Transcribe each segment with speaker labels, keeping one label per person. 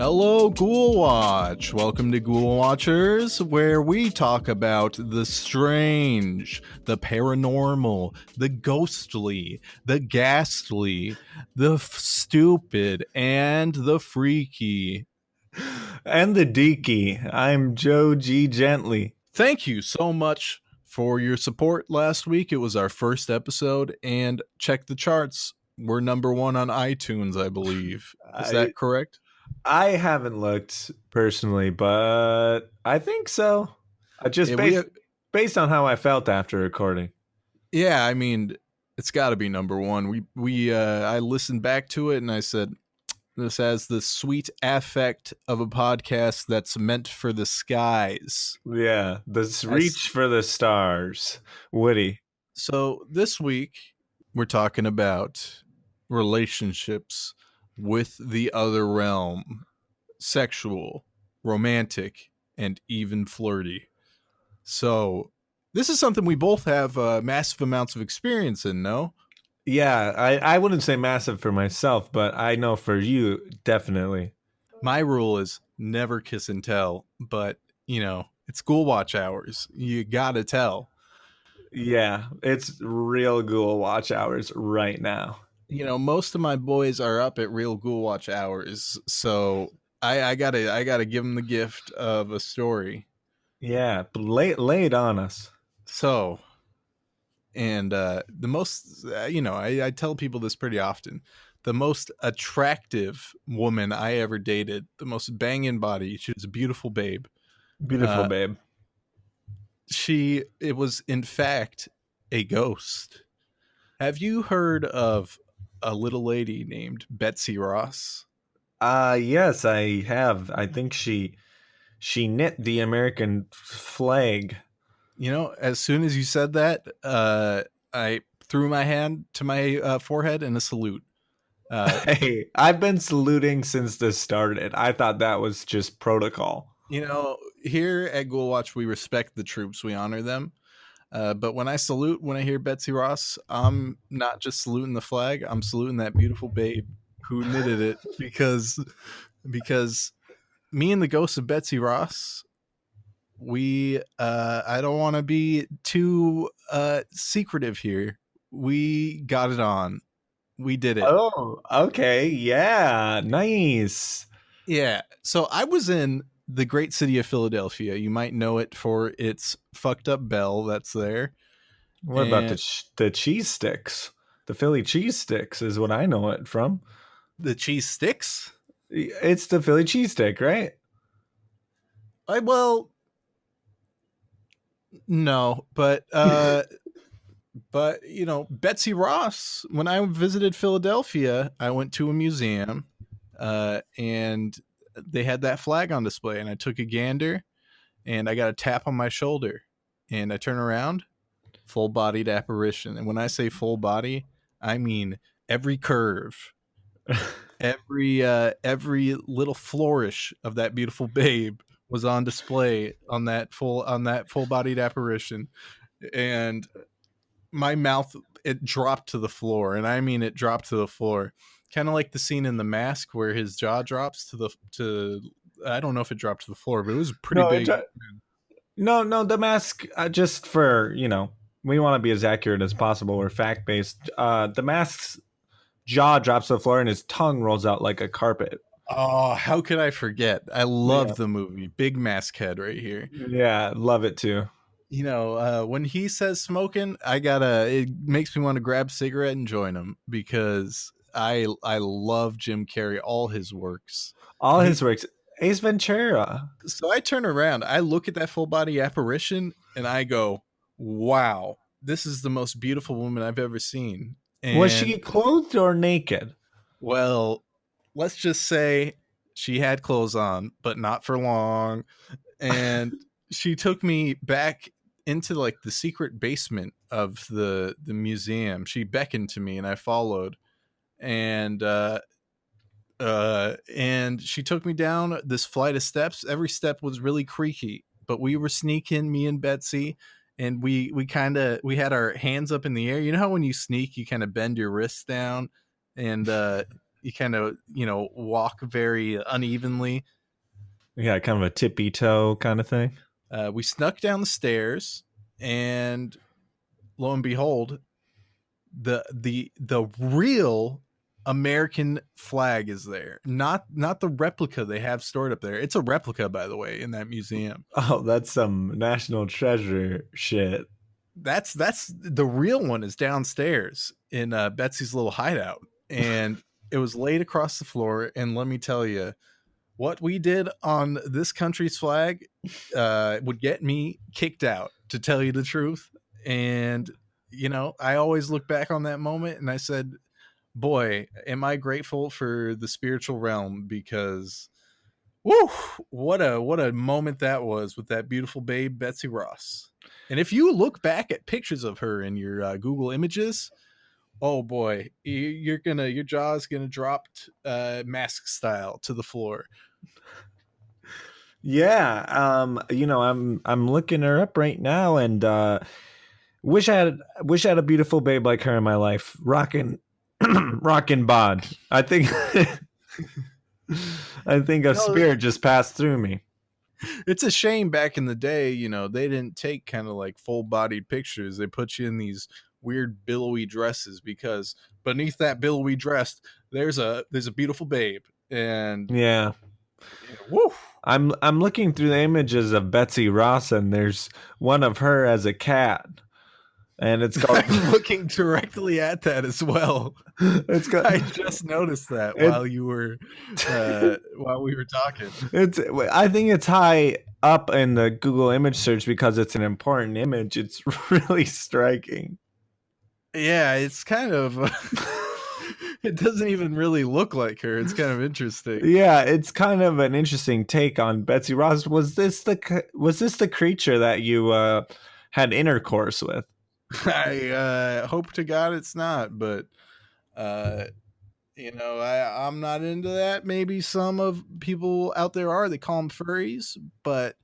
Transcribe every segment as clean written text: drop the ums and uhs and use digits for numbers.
Speaker 1: Hello, Ghoulwatch. Welcome to Ghoulwatchers, where we talk about the strange, the paranormal, the ghostly, the ghastly, the stupid, and the freaky.
Speaker 2: And the Deaky. I'm Joe G. Gently.
Speaker 1: Thank you so much for your support last week. It was our first episode, and check the charts. We're number one on iTunes, I believe. Is that correct?
Speaker 2: I haven't looked personally, but I think so. Just based on how I felt after recording.
Speaker 1: Yeah, I mean, it's got to be number one. I listened back to it and I said, this has the sweet affect of a podcast that's meant for the skies.
Speaker 2: Yeah, this reach for the stars. Woody.
Speaker 1: So this week, we're talking about relationships with the other realm, sexual, romantic, and even flirty. So this is something we both have massive amounts of experience in, no?
Speaker 2: Yeah, I wouldn't say massive for myself, but I know for you, definitely.
Speaker 1: My rule is never kiss and tell, but, you know, it's Ghoulwatch hours. You gotta tell.
Speaker 2: Yeah, it's real Ghoulwatch hours right now.
Speaker 1: You know, most of my boys are up at real Ghoulwatch hours, so I gotta give them the gift of a story.
Speaker 2: Yeah, lay it on us.
Speaker 1: So, and the most, I tell people this pretty often. The most attractive woman I ever dated, the most banging body. She was a beautiful babe.
Speaker 2: Beautiful babe.
Speaker 1: It was in fact a ghost. Have you heard of a little lady named Betsy Ross?
Speaker 2: Yes, I have. I think she knit the American flag.
Speaker 1: You know, as soon as you said that, I threw my hand to my forehead in a salute.
Speaker 2: Hey, I've been saluting since this started. I thought that was just protocol.
Speaker 1: You know, here at Ghoulwatch, we respect the troops. We honor them. But when I salute, when I hear Betsy Ross, I'm not just saluting the flag. I'm saluting that beautiful babe who knitted it because me and the ghost of Betsy Ross, I don't want to be too secretive here. We got it on. We did it.
Speaker 2: Oh, okay. Yeah. Nice.
Speaker 1: Yeah. So I was in the great city of Philadelphia. You might know it for its fucked up bell that's there.
Speaker 2: What about the cheese sticks? The Philly cheese sticks is what I know it from.
Speaker 1: The cheese sticks?
Speaker 2: It's the Philly cheese stick, right?
Speaker 1: No, but but you know, Betsy Ross, when I visited Philadelphia, I went to a museum and they had that flag on display, and I took a gander and I got a tap on my shoulder and I turn around, full-bodied apparition. And when I say full body, I mean every curve, every little flourish of that beautiful babe was on display on that full-bodied apparition. And my mouth, it dropped to the floor, and I mean it dropped to the floor, kind of like the scene in The Mask where his jaw drops to I don't know if it dropped to the floor, but it was pretty big.
Speaker 2: No, The Mask, just for, we want to be as accurate as possible. We're fact-based. The Mask's jaw drops to the floor and his tongue rolls out like a carpet.
Speaker 1: Oh, how could I forget? I love the movie. Big Mask head right here.
Speaker 2: Yeah, love it too.
Speaker 1: You know, when he says smoking, it makes me want to grab a cigarette and join him, because I love Jim Carrey, all his works.
Speaker 2: Ace Ventura.
Speaker 1: So I turn around, I look at that full body apparition, and I go, wow, this is the most beautiful woman I've ever seen. And,
Speaker 2: was she clothed or naked?
Speaker 1: Well, let's just say she had clothes on, but not for long. And she took me back into like the secret basement of the museum. She beckoned to me and I followed. And she took me down this flight of steps. Every step was really creaky, but we were sneaking, me and Betsy, and we had our hands up in the air. You know how when you sneak, you kind of bend your wrists down, and you kind of walk very unevenly.
Speaker 2: Yeah, kind of a tippy toe kind of thing.
Speaker 1: We snuck down the stairs, and lo and behold, the real American flag is there. Not the replica they have stored up there. It's a replica, by the way, in that museum.
Speaker 2: Oh, that's some national treasure shit.
Speaker 1: That's the real one is downstairs in Betsy's little hideout, and it was laid across the floor. And let me tell you, what we did on this country's flag would get me kicked out, to tell you the truth. And I always look back on that moment and I said, boy, am I grateful for the spiritual realm, because woo, what a moment that was with that beautiful babe Betsy Ross. And if you look back at pictures of her in your Google images, oh boy, your jaw is gonna drop mask style to the floor.
Speaker 2: Yeah, I'm looking her up right now, and wish I had a beautiful babe like her in my life. Rockin' rockin' bod. I think I think a
Speaker 1: No,
Speaker 2: spirit just passed through me.
Speaker 1: it's a shame back in the day, they didn't take kind of like full bodied pictures. They put you in these weird billowy dresses, because beneath that billowy dress, there's a beautiful babe. And
Speaker 2: Yeah.
Speaker 1: woo.
Speaker 2: I'm looking through the images of Betsy Ross, and there's one of her as a cat. And it's called
Speaker 1: I'm looking directly at that as well.
Speaker 2: it's got
Speaker 1: I just noticed that
Speaker 2: It-
Speaker 1: while we were talking.
Speaker 2: I think it's high up in the Google image search because it's an important image. It's really striking.
Speaker 1: Yeah, it's kind of it doesn't even really look like her. It's kind of interesting.
Speaker 2: Yeah, it's kind of an interesting take on Betsy Ross. Was this the creature that you had intercourse with?
Speaker 1: I hope to God it's not, but I'm not into that. Maybe some of people out there are. They call them furries, but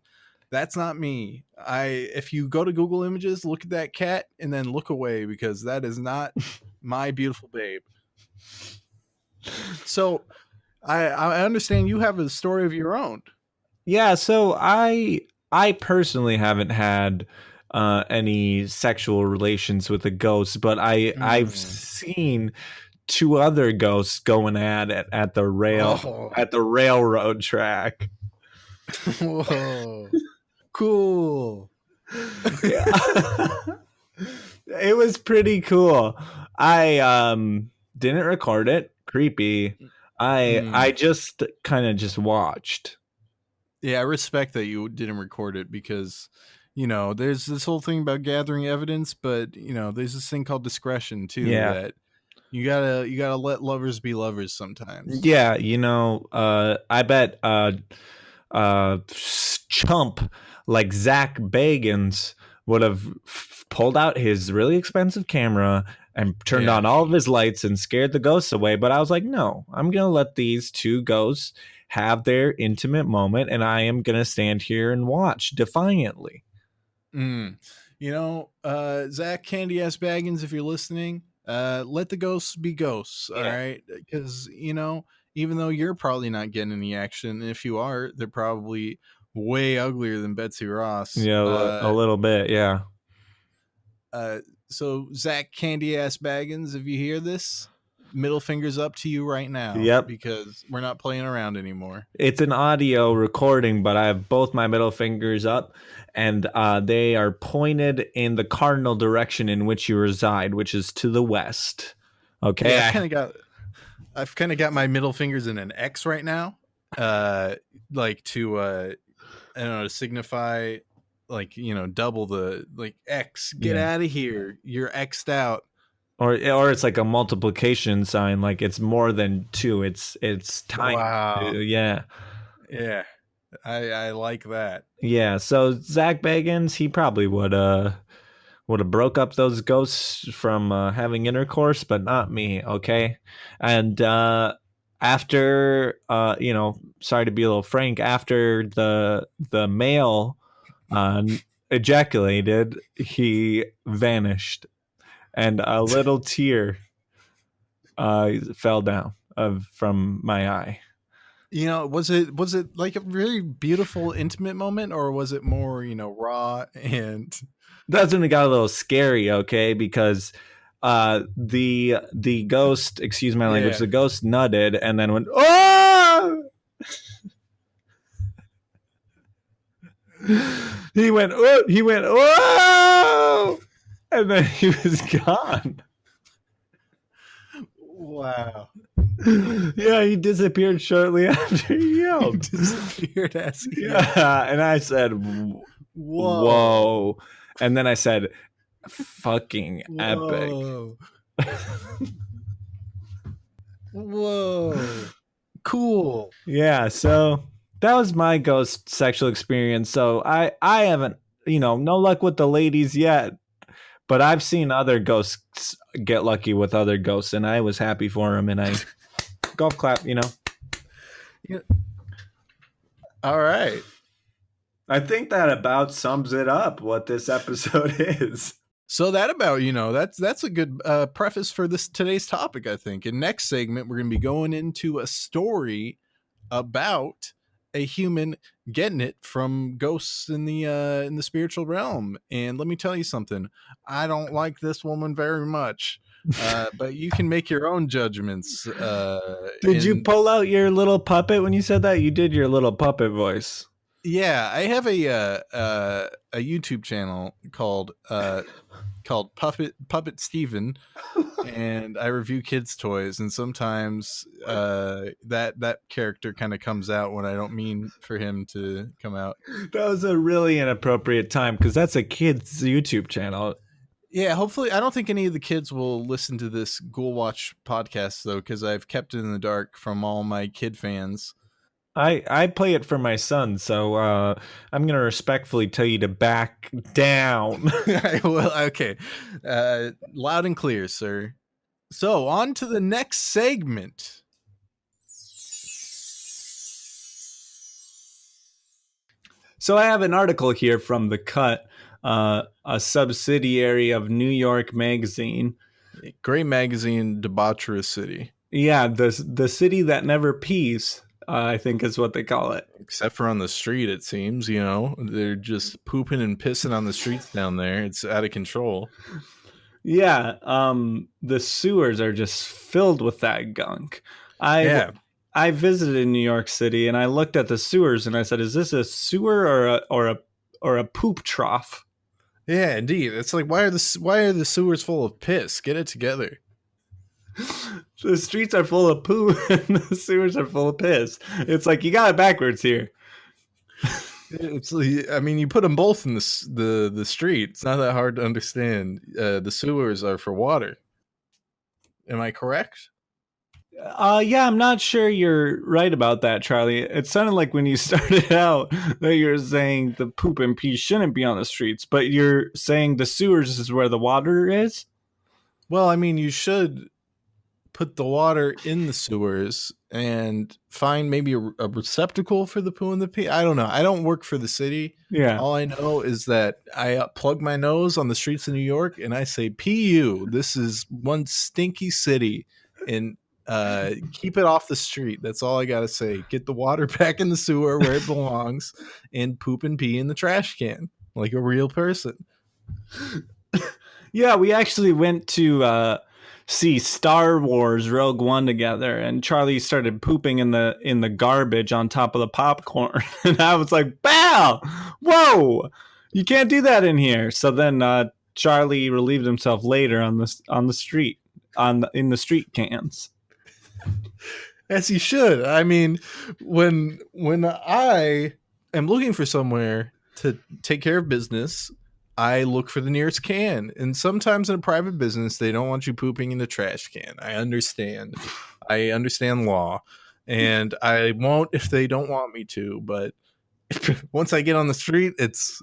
Speaker 1: that's not me. If you go to Google Images, look at that cat and then look away, because that is not my beautiful babe. So I understand you have a story of your own.
Speaker 2: Yeah, so I personally haven't had any sexual relations with a ghost, but I've seen two other ghosts going at it at the railroad track.
Speaker 1: Whoa. Cool.
Speaker 2: Yeah. It was pretty cool. I didn't record it. Creepy. I just kind of just watched.
Speaker 1: Yeah, I respect that you didn't record it, because there's this whole thing about gathering evidence, but there's this thing called discretion too.
Speaker 2: Yeah.
Speaker 1: That you gotta let lovers be lovers sometimes.
Speaker 2: Yeah, I bet chump like Zach Bagans would have pulled out his really expensive camera and turned on all of his lights and scared the ghosts away. But I was like, no, I'm going to let these two ghosts have their intimate moment, and I am going to stand here and watch defiantly.
Speaker 1: Zach Candy Ass Baggins, if you're listening, let the ghosts be ghosts. All right. Because, even though you're probably not getting any action, if you are, they're probably way uglier than Betsy Ross.
Speaker 2: Yeah, a little bit. Yeah.
Speaker 1: So Zach Candy Ass Baggins, if you hear this, middle fingers up to you right now.
Speaker 2: Yep.
Speaker 1: Because we're not playing around anymore.
Speaker 2: It's an audio recording, but I have both my middle fingers up, and they are pointed in the cardinal direction in which you reside, which is to the west. Okay.
Speaker 1: Yeah, I've kind of got my middle fingers in an X right now. Like to I don't know, to signify, like, double the, like, X, get out of here, you're X'd out.
Speaker 2: Or it's like a multiplication sign, like it's more than two. It's time.
Speaker 1: Wow.
Speaker 2: Yeah.
Speaker 1: I like that.
Speaker 2: Yeah. So Zach Bagans, he probably would have broke up those ghosts from having intercourse, but not me. Okay. And after sorry to be a little frank, after the male ejaculated, he vanished, and a little tear fell down. from my eye.
Speaker 1: Was it like a really beautiful, intimate moment, or was it more, raw and
Speaker 2: That's when it got a little scary, okay? Because the ghost, excuse my language,
Speaker 1: yeah?
Speaker 2: the ghost nutted and then went, oh! He went, oh! He went, oh! And then he was gone.
Speaker 1: Wow.
Speaker 2: Yeah, he disappeared shortly after he yelled.
Speaker 1: Disappeared as he yelled.
Speaker 2: Yeah, and I said, whoa. And then I said, fucking epic.
Speaker 1: Whoa. Cool.
Speaker 2: Yeah, so that was my ghost sexual experience. So I haven't, no luck with the ladies yet, but I've seen other ghosts get lucky with other ghosts, and I was happy for them, and I golf clap,
Speaker 1: Yeah. All right.
Speaker 2: I think that about sums it up what this episode is.
Speaker 1: So that about, that's a good preface for today's topic, I think. In next segment, we're going to be going into a story about a human getting it from ghosts in the spiritual realm. And let me tell you something. I don't like this woman very much. But you can make your own judgments.
Speaker 2: Did you pull out your little puppet when you said that? You did your little puppet voice.
Speaker 1: Yeah, I have a YouTube channel called Puppet Steven, and I review kids' toys, and sometimes that character kind of comes out when I don't mean for him to come out.
Speaker 2: That was a really inappropriate time because that's a kid's YouTube channel.
Speaker 1: Yeah, hopefully, I don't think any of the kids will listen to this Ghoulwatch podcast though, because I've kept it in the dark from all my kid fans.
Speaker 2: I play it for my son, so I'm going to respectfully tell you to back down.
Speaker 1: Well, okay. Loud and clear, sir. So, on to the next segment.
Speaker 2: So I have an article here from The Cut, a subsidiary of New York Magazine.
Speaker 1: Great magazine, debaucherous city.
Speaker 2: Yeah, the city that never pees. I think is what they call it.
Speaker 1: Except for on the street, it seems, they're just pooping and pissing on the streets down there. It's out of control.
Speaker 2: Yeah, the sewers are just filled with that gunk. I visited New York City and I looked at the sewers and I said, "Is this a sewer or a poop trough?"
Speaker 1: Yeah, indeed. It's like, why are the sewers full of piss? Get it together.
Speaker 2: The streets are full of poo and the sewers are full of piss. It's like you got it backwards here.
Speaker 1: You put them both in the street. It's not that hard to understand. The sewers are for water. Am I correct?
Speaker 2: Yeah, I'm not sure you're right about that, Charlie. It sounded like when you started out that you're saying the poop and pee shouldn't be on the streets, but you're saying the sewers is where the water is?
Speaker 1: Well, you should put the water in the sewers and find maybe a receptacle for the poo and the pee. I don't know. I don't work for the city.
Speaker 2: Yeah.
Speaker 1: All I know is that I plug my nose on the streets of New York and I say, "Pu, this is one stinky city, and keep it off the street." That's all I gotta say. Get the water back in the sewer where it belongs, and poop and pee in the trash can like a real person.
Speaker 2: Yeah, we actually went to see Star Wars Rogue One together, and Charlie started pooping in the garbage on top of the popcorn, and I was like, "Bow! Whoa! You can't do that in here." So then Charlie relieved himself later on the street in the street cans.
Speaker 1: As he should. When I am looking for somewhere to take care of business, I look for the nearest can. And sometimes in a private business, they don't want you pooping in the trash can. I understand. I understand law. And I won't if they don't want me to. But once I get on the street, it's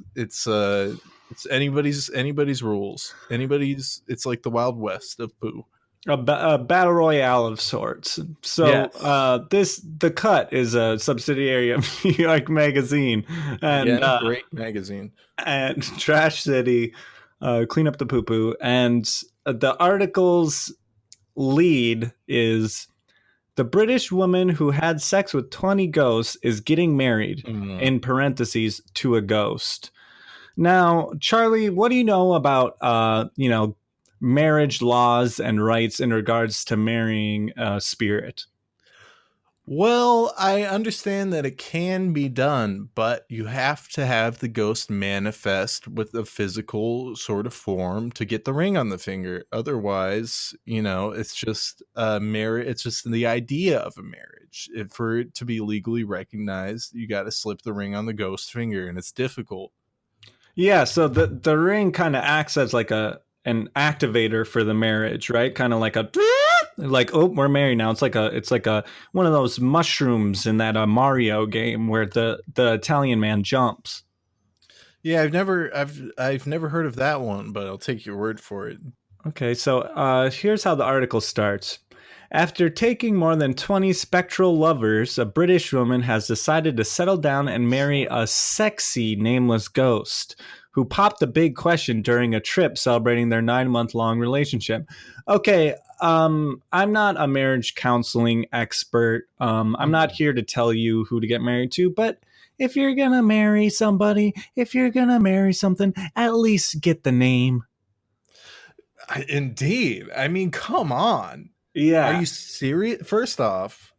Speaker 1: anybody's rules. It's like the Wild West of poo.
Speaker 2: A battle royale of sorts. So yes. The Cut is a subsidiary of New York Magazine, and
Speaker 1: great magazine,
Speaker 2: and Trash City, clean up the poo poo. And the article's lead is The British woman who had sex with 20 ghosts is getting married,
Speaker 1: Mm.
Speaker 2: in parentheses, to a ghost. Now, Charlie, what do you know about, marriage laws and rights in regards to marrying a spirit?
Speaker 1: Well, I understand that it can be done, but you have to have the ghost manifest with a physical sort of form to get the ring on the finger. Otherwise, it's just a marriage. It's just the idea of a marriage. For it to be legally recognized, you got to slip the ring on the ghost finger, and it's difficult.
Speaker 2: Yeah, so the ring kind of acts as like an activator for the marriage, right? Kind of like a like, oh, we're married now. It's like a one of those mushrooms in that Mario game where the Italian man jumps.
Speaker 1: Yeah, I've never heard of that one, but I'll take your word for it.
Speaker 2: Okay, so here's how the article starts. After taking more than 20 spectral lovers, a British woman has decided to settle down and marry a sexy nameless ghost who popped the big question during a trip celebrating their 9-month long relationship. Okay, I'm not a marriage counseling expert. I'm not here to tell you who to get married to, but if you're gonna marry somebody, if you're gonna marry something, at least get the name.
Speaker 1: Indeed. I mean, come on. Are
Speaker 2: Yeah,
Speaker 1: you serious? First off,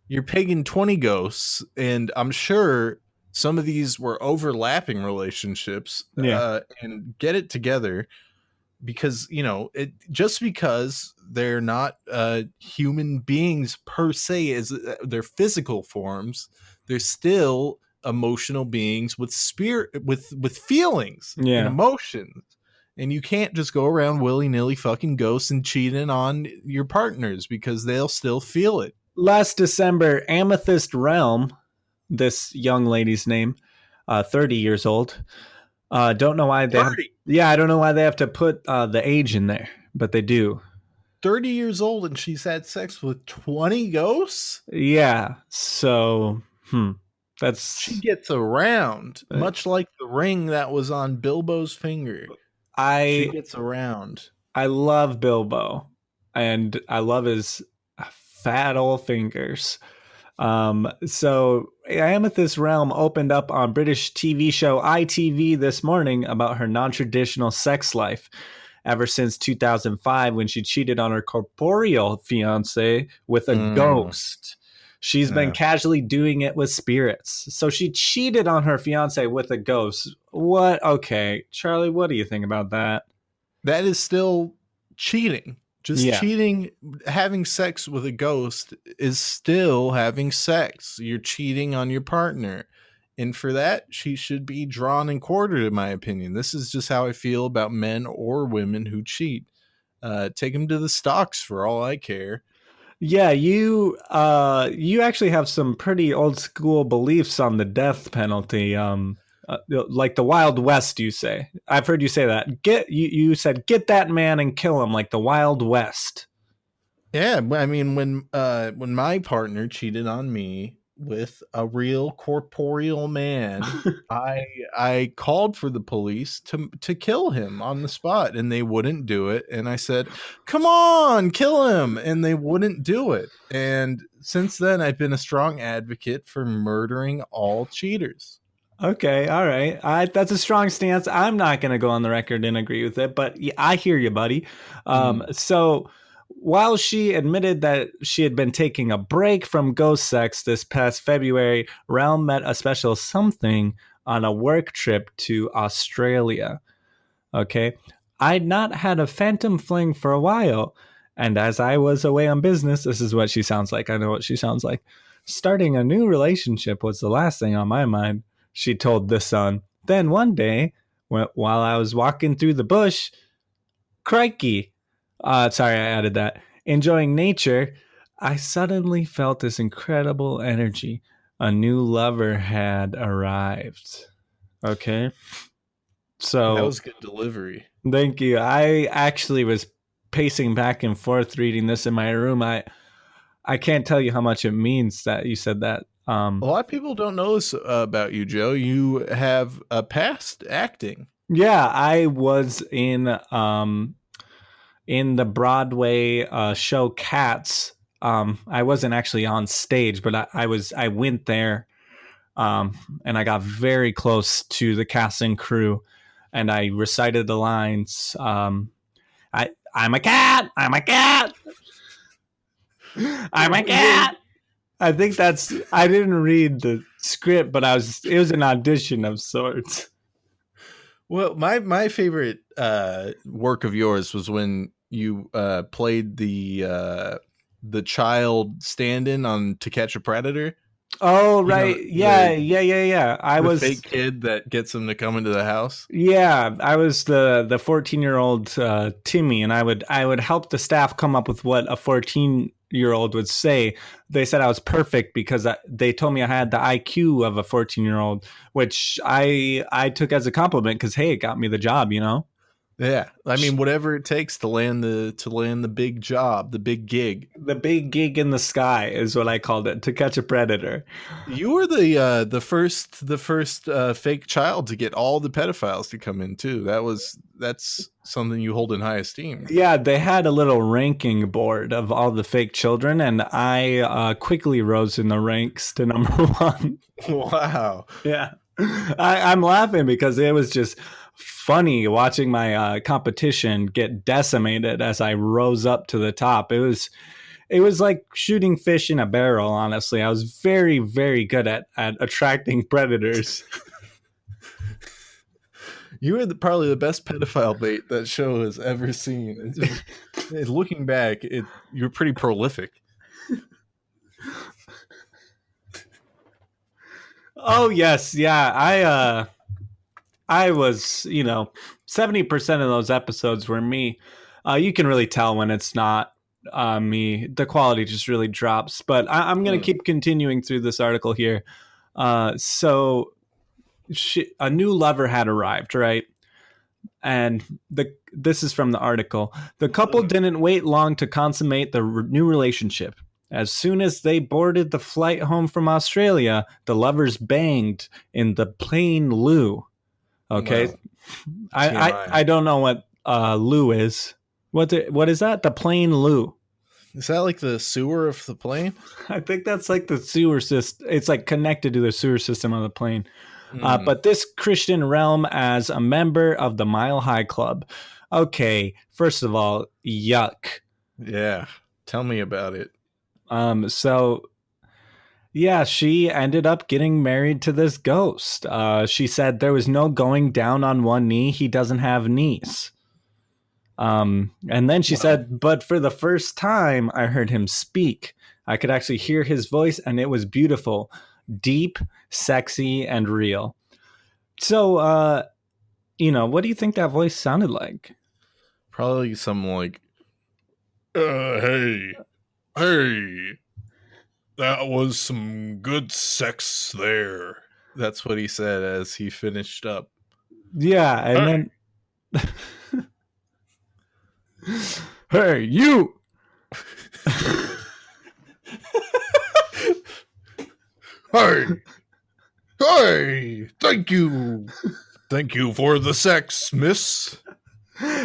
Speaker 1: you're pegging 20 ghosts, and I'm sure some of these were overlapping relationships,
Speaker 2: yeah,
Speaker 1: and get it together, because it just because they're not human beings per se as their physical forms, they're still emotional beings with spirit, with feelings and
Speaker 2: yeah.
Speaker 1: emotions, and you can't just go around willy-nilly fucking ghosts and cheating on your partners because they'll still feel it.
Speaker 2: Last December, Amethyst Realm, this young lady's name, 30 years old. Don't know why they have.
Speaker 1: 30
Speaker 2: Yeah, I don't know why they have to put the age in there, but they do.
Speaker 1: 30 years old, and she's had sex with 20 ghosts.
Speaker 2: Yeah, so
Speaker 1: She
Speaker 2: that's
Speaker 1: gets around,
Speaker 2: uh,
Speaker 1: much like the ring that was on Bilbo's finger. She
Speaker 2: I
Speaker 1: gets around.
Speaker 2: I love Bilbo, and I love his fat old fingers. So Amethyst Realm opened up on British TV show ITV this morning about her non-traditional sex life. Ever since 2005, when she cheated on her corporeal fiance with a
Speaker 1: Mm,
Speaker 2: ghost, she's been
Speaker 1: yeah.
Speaker 2: casually doing it with spirits. So she cheated on her fiance with a ghost. What? Okay, Charlie, what do you think about that?
Speaker 1: That is still cheating. Just
Speaker 2: Yeah.
Speaker 1: cheating, having sex with a ghost is still having sex. You're cheating on your partner. And for that, she should be drawn and quartered, in my opinion. This is just how I feel about men or women who cheat. Take them to the stocks for all I care.
Speaker 2: Yeah, you actually have some pretty old school beliefs on the death penalty. Like the Wild West, you say. I've heard you say that. You said get that man and kill him like the Wild West.
Speaker 1: Yeah, I mean, when my partner cheated on me with a real corporeal man, I called for the police to kill him on the spot, and they wouldn't do it. And I said, "Come on, kill him!" And they wouldn't do it. And since then, I've been a strong advocate for murdering all cheaters.
Speaker 2: Okay, all right. That's a strong stance. I'm not going to go on the record and agree with it, but yeah, I hear you, buddy.
Speaker 1: Mm.
Speaker 2: So while she admitted that she had been taking a break from ghost sex this past February, Realm met a special something on a work trip to Australia. Okay. I'd not had a phantom fling for a while. And as I was away on business, this is what she sounds like. I know what she sounds like. Starting a new relationship was the last thing on my mind, she told The Sun. Then one day, while I was walking through the bush, crikey, sorry, I added that, enjoying nature, I suddenly felt this incredible energy. A new lover had arrived. Okay.
Speaker 1: That
Speaker 2: So
Speaker 1: was good delivery.
Speaker 2: thank you. I actually was pacing back and forth reading this in my room. I can't tell you how much it means that you said that.
Speaker 1: A lot of people don't know this about you, Joe. You have a past acting.
Speaker 2: Yeah, I was in the Broadway show Cats. I wasn't actually on stage, but I went there, and I got very close to the cast and crew, and I recited the lines. I'm a cat. I'm a cat. I'm a cat. I think that's. I didn't read the script, but it was an audition of sorts.
Speaker 1: Well, my favorite work of yours was when you played the child stand-in on To Catch a Predator.
Speaker 2: Oh
Speaker 1: You know,
Speaker 2: right, yeah. I
Speaker 1: the
Speaker 2: was
Speaker 1: fake kid that gets him to come into the house.
Speaker 2: Yeah, I was the 14-year-old Timmy, and I would help the staff come up with what a 14-year-old would say. They said I was perfect because they told me I had the IQ of a 14-year-old, which I took as a compliment because hey, it got me the job, you know.
Speaker 1: Yeah, I mean, whatever it takes to land the big job, the big gig.
Speaker 2: The big gig in the sky is what I called it, To Catch a Predator.
Speaker 1: You were the first fake child to get all the pedophiles to come in too. That's something you hold in high esteem.
Speaker 2: Yeah, they had a little ranking board of all the fake children, and I quickly rose in the ranks to number one.
Speaker 1: Wow.
Speaker 2: Yeah. I'm laughing because it was just funny watching my competition get decimated as I rose up to the top. It was like shooting fish in a barrel, honestly. I was very, very good at attracting predators.
Speaker 1: You were probably the best pedophile bait that show has ever seen. Looking back, you're pretty prolific.
Speaker 2: Oh yes, yeah. I was, 70% of those episodes were me. You can really tell when it's not me. The quality just really drops. But I'm going to keep continuing through this article here. So a new lover had arrived, right? And this is from the article. The couple didn't wait long to consummate the new relationship. As soon as they boarded the flight home from Australia, the lovers banged in the plane loo. Okay,
Speaker 1: Wow.
Speaker 2: I don't know what loo is. What is that? The plane loo.
Speaker 1: Is that like the sewer of the plane?
Speaker 2: I think that's like the sewer system. It's like connected to the sewer system of the plane. But this Christian realm as a member of the Mile High Club. Okay, first of all, yuck.
Speaker 1: Yeah, tell me about it.
Speaker 2: So yeah, she ended up getting married to this ghost. She said there was no going down on one knee. He doesn't have knees. And then she said, but for the first time, I heard him speak. I could actually hear his voice, and it was beautiful, deep, sexy, and real. So, what do you think that voice sounded like?
Speaker 1: Probably something like, hey, that was some good sex there. That's what he said as he finished up.
Speaker 2: Yeah, and then hey, you.
Speaker 1: Hey, thank you for the sex, miss.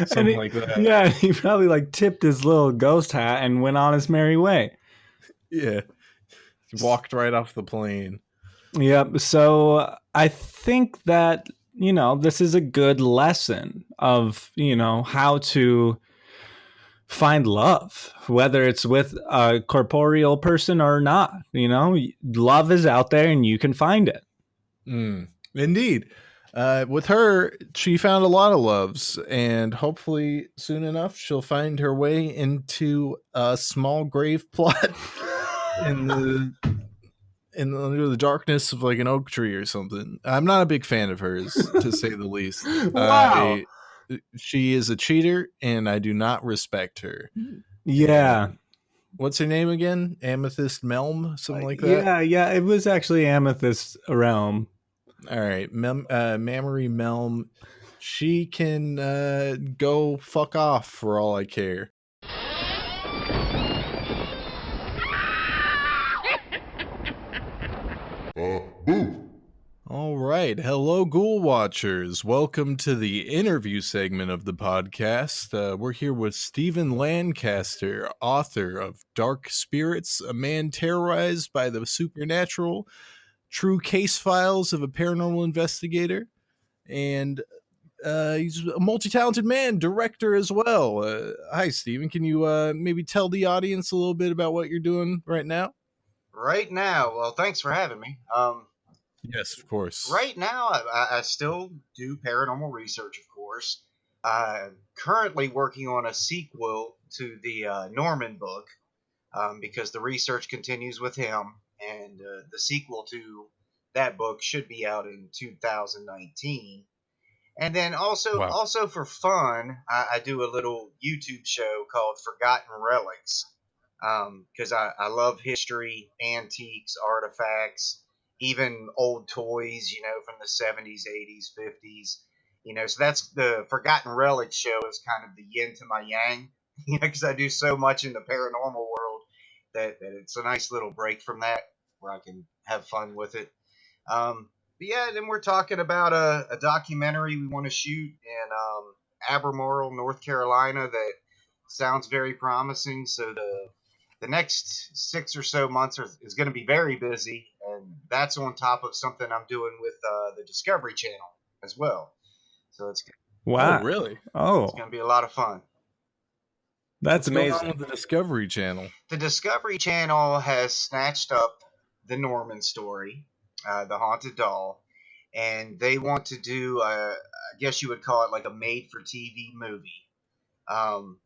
Speaker 1: Something like that.
Speaker 2: Yeah, he probably like tipped his little ghost hat and went on his merry way.
Speaker 1: Yeah, he walked right off the plane.
Speaker 2: Yep. So I think that this is a good lesson of how to find love, whether it's with a corporeal person or not. Love is out there and you can find it.
Speaker 1: Indeed. With her, she found a lot of loves, and hopefully soon enough she'll find her way into a small grave plot under the darkness of like an oak tree or something. I'm not a big fan of hers, to say the least.
Speaker 2: Wow.
Speaker 1: She is a cheater, and I do not respect her.
Speaker 2: Yeah.
Speaker 1: And what's her name again? Amethyst Melm? Something like that?
Speaker 2: Yeah. It was actually Amethyst Realm.
Speaker 1: All right. Mammary Melm. She can go fuck off for all I care.
Speaker 3: Boo.
Speaker 1: All right. Hello, Ghoul Watchers. Welcome to the interview segment of the podcast. We're here with Stephen Lancaster, author of Dark Spirits, A Man Terrorized by the Supernatural, True Case Files of a Paranormal Investigator, and he's a multi-talented man, director as well. Hi, Stephen. Can you maybe tell the audience a little bit about what you're doing right now?
Speaker 3: Right now, well, thanks for having me.
Speaker 1: Yes, of course.
Speaker 3: Right now, I still do paranormal research, of course. I'm currently working on a sequel to the Norman book because the research continues with him, and the sequel to that book should be out in 2019. And then also,
Speaker 1: Wow.
Speaker 3: also for fun, I do a little YouTube show called Forgotten Relics because I love history, antiques, artifacts, even old toys, from the 70s, 80s, 50s. So that's the Forgotten Relics show is kind of the yin to my yang, because I do so much in the paranormal world that it's a nice little break from that where I can have fun with it. But yeah, then we're talking about a documentary we want to shoot in Albemarle, North Carolina. That sounds very promising. So the next 6 or so months is going to be very busy, and that's on top of something I'm doing with the Discovery Channel as well. So it's
Speaker 1: Oh,
Speaker 2: Wow.
Speaker 1: really?
Speaker 2: Oh,
Speaker 3: going to be a lot of fun.
Speaker 2: that's
Speaker 1: What's going on
Speaker 2: amazing.
Speaker 1: with the Discovery Channel?
Speaker 3: The Discovery Channel has snatched up the Norman story, the haunted doll, and they want to do, I guess you would call it like a made-for-TV movie, um,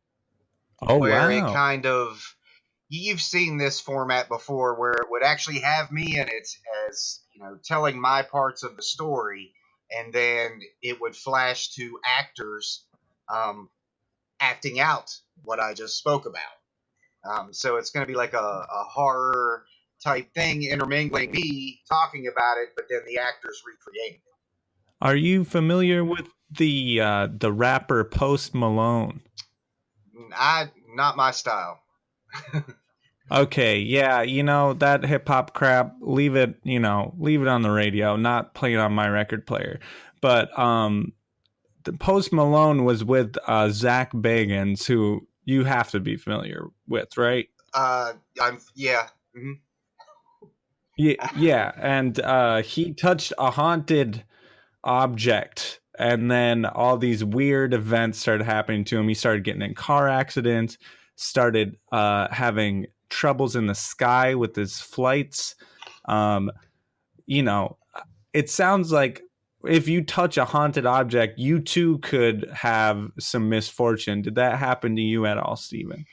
Speaker 2: Oh,
Speaker 3: where it
Speaker 2: wow.
Speaker 3: kind of you've seen this format before, where it would actually have me in it as telling my parts of the story, and then it would flash to actors um, acting out what I just spoke about. So it's going to be like a horror type thing, intermingling me talking about it, but then the actors recreating it.
Speaker 2: Are you familiar with the rapper Post Malone?
Speaker 3: Not my style.
Speaker 2: Okay, yeah, that hip hop crap, leave it, leave it on the radio, not play it on my record player. But the Post Malone was with Zach Bagans, who you have to be familiar with, right?
Speaker 3: I'm yeah. Mhm.
Speaker 2: Yeah, yeah, and he touched a haunted object, and then all these weird events started happening to him. He started getting in car accidents, started having troubles in the sky with his flights. Um, you know, it sounds like if you touch a haunted object, you too could have some misfortune. Did that happen to you at all, Stephen?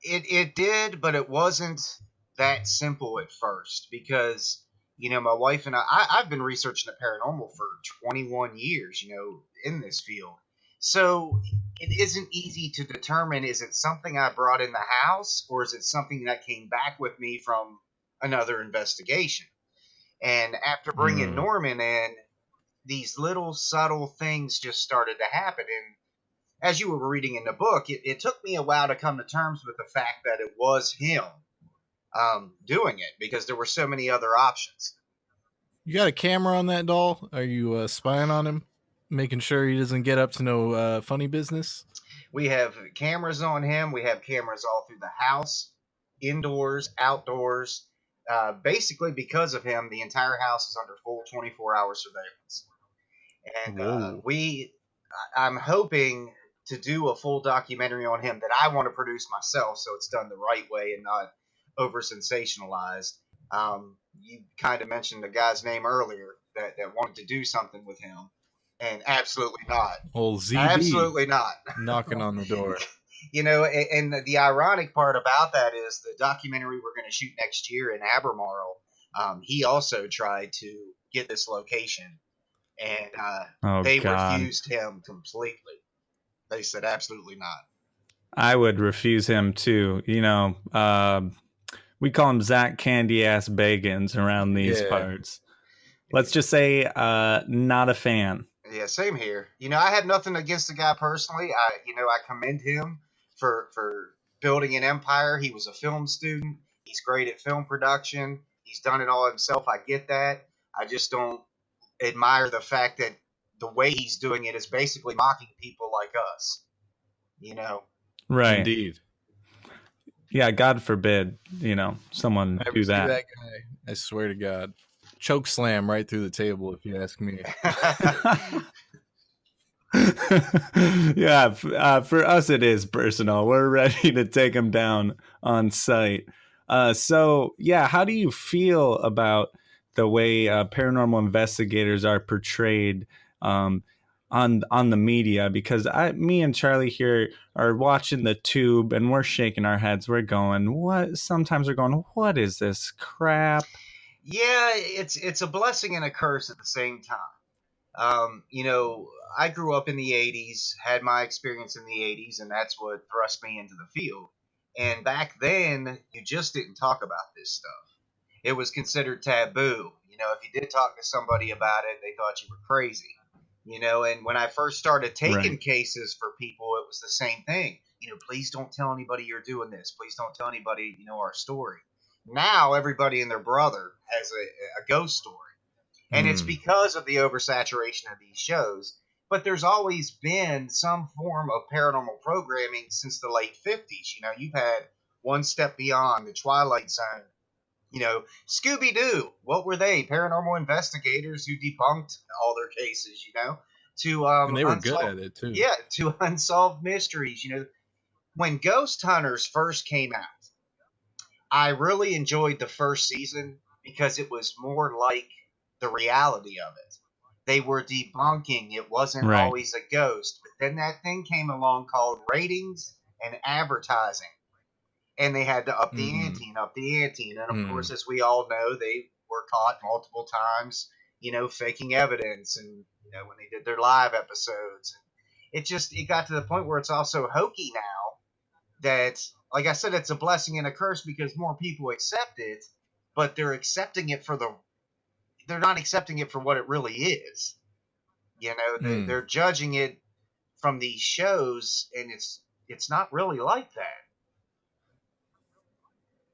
Speaker 3: It did, but it wasn't that simple at first because my wife and I've been researching the paranormal for 21 years, in this field. So it isn't easy to determine, is it something I brought in the house or is it something that came back with me from another investigation? And after bringing
Speaker 2: Hmm.
Speaker 3: Norman in, these little subtle things just started to happen. And as you were reading in the book, it took me a while to come to terms with the fact that it was him doing it because there were so many other options.
Speaker 1: You got a camera on that doll? Are you spying on him, making sure he doesn't get up to no funny business?
Speaker 3: We have cameras on him. We have cameras all through the house, indoors, outdoors. Basically, because of him, the entire house is under full 24-hour surveillance. And
Speaker 1: Whoa.
Speaker 3: I'm hoping to do a full documentary on him that I want to produce myself, so it's done the right way and not over sensationalized. You kind of mentioned the guy's name earlier that wanted to do something with him, and absolutely not,
Speaker 1: Old ZB
Speaker 3: absolutely not.
Speaker 1: knocking on the door.
Speaker 3: And the ironic part about that is the documentary we're going to shoot next year in Albemarle. He also tried to get this location, and
Speaker 2: Oh
Speaker 3: they
Speaker 2: God,
Speaker 3: refused him completely. They said absolutely not.
Speaker 2: I would refuse him too. We call him Zach Candy Ass Bagans around these
Speaker 1: Yeah.
Speaker 2: parts. Let's just say, not a fan.
Speaker 3: Yeah, same here. I have nothing against the guy personally. I commend him for building an empire. He was a film student. He's great at film production. He's done it all himself. I get that. I just don't. admire the fact that the way he's doing it is basically mocking people like us, you know.
Speaker 2: Right.
Speaker 1: Indeed.
Speaker 2: Yeah, God forbid, someone
Speaker 1: If I ever
Speaker 2: do
Speaker 1: see
Speaker 2: that.
Speaker 1: that guy, I swear to God, choke slam right through the table, if you ask me.
Speaker 2: Yeah, for us it is personal. We're ready to take him down on sight. So yeah, how do you feel about the way paranormal investigators are portrayed on the media? Because me and Charlie here are watching the tube, and we're shaking our heads. We're going, what? Sometimes we're going, what is this crap?
Speaker 3: Yeah, it's a blessing and a curse at the same time. I grew up in the 80s, had my experience in the 80s, and that's what thrust me into the field. And back then, you just didn't talk about this stuff. It was considered taboo. If you did talk to somebody about it, they thought you were crazy. And when I first started taking
Speaker 2: Right.
Speaker 3: cases for people, it was the same thing. Please don't tell anybody you're doing this. Please don't tell anybody, our story. Now everybody and their brother has a ghost story. And it's because of the oversaturation of these shows. But there's always been some form of paranormal programming since the late 50s. You've had One Step Beyond, The Twilight Zone, Scooby Doo. What were they? Paranormal investigators who debunked all their cases, to
Speaker 1: And they were good at it, too.
Speaker 3: Yeah, to unsolved mysteries. When Ghost Hunters first came out, I really enjoyed the first season because it was more like the reality of it. They were debunking it wasn't
Speaker 2: Right.
Speaker 3: always a ghost, but then that thing came along called ratings and advertising, and they had to up the ante and up the ante. And then, of course, as we all know, they were caught multiple times, faking evidence, and when they did their live episodes, it got to the point where it's also hokey now that, like I said, it's a blessing and a curse because more people accept it, but they're not accepting it for what it really is. They're judging it from these shows, and it's not really like that.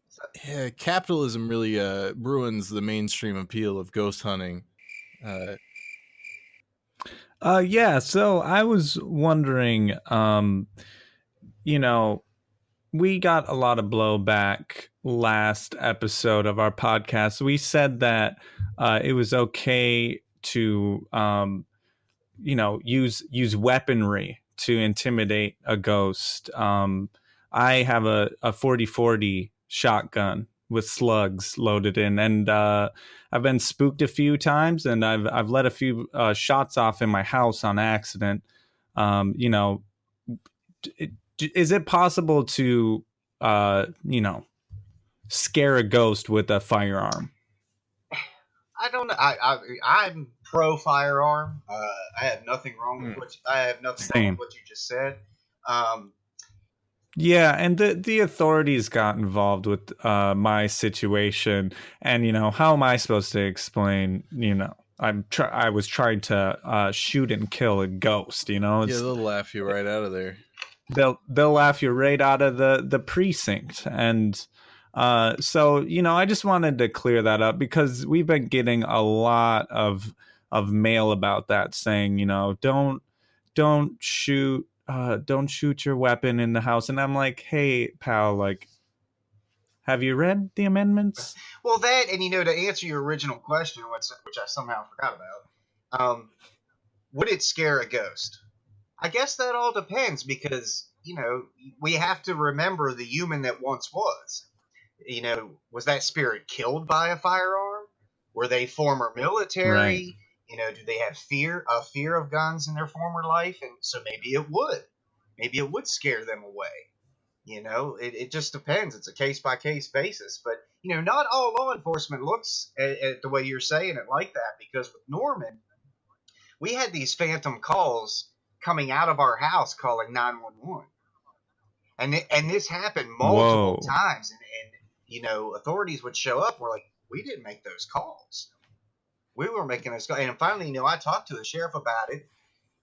Speaker 3: So,
Speaker 1: Yeah, capitalism really ruins the mainstream appeal of ghost hunting.
Speaker 2: Yeah, so I was wondering, we got a lot of blowback last episode of our podcast. We said that it was okay to, use weaponry to intimidate a ghost. I have a 40-40 shotgun with slugs loaded in, and I've been spooked a few times, and I've let a few shots off in my house on accident. You know, is it possible to, scare a ghost with a firearm?
Speaker 3: I don't know. I'm pro firearm. I have nothing wrong with
Speaker 2: Same.
Speaker 3: what you just said. Um,
Speaker 2: Yeah, and the authorities got involved with my situation, and how am I supposed to explain? I was trying to shoot and kill a ghost.
Speaker 1: Yeah, they'll laugh you right out of there.
Speaker 2: They'll laugh you right out of the precinct, and so I just wanted to clear that up because we've been getting a lot of mail about that, saying don't shoot don't shoot your weapon in the house. And I'm like, hey pal, like, have you read the amendments?
Speaker 3: well, that, and to answer your original question, which I somehow forgot about, would it scare a ghost? I guess that all depends because we have to remember the human that once was. Was that spirit killed by a firearm? Were they former military?
Speaker 2: Right.
Speaker 3: Do they have fear of guns in their former life? And so maybe it would. Maybe it would scare them away. It just depends. It's a case by case basis. But, not all law enforcement looks at the way you're saying it like that, because with Norman, we had these phantom calls coming out of our house calling 911. And this happened multiple
Speaker 2: Whoa.
Speaker 3: times. And authorities would show up. We're like, we didn't make those calls. We were making those calls. And finally, I talked to the sheriff about it.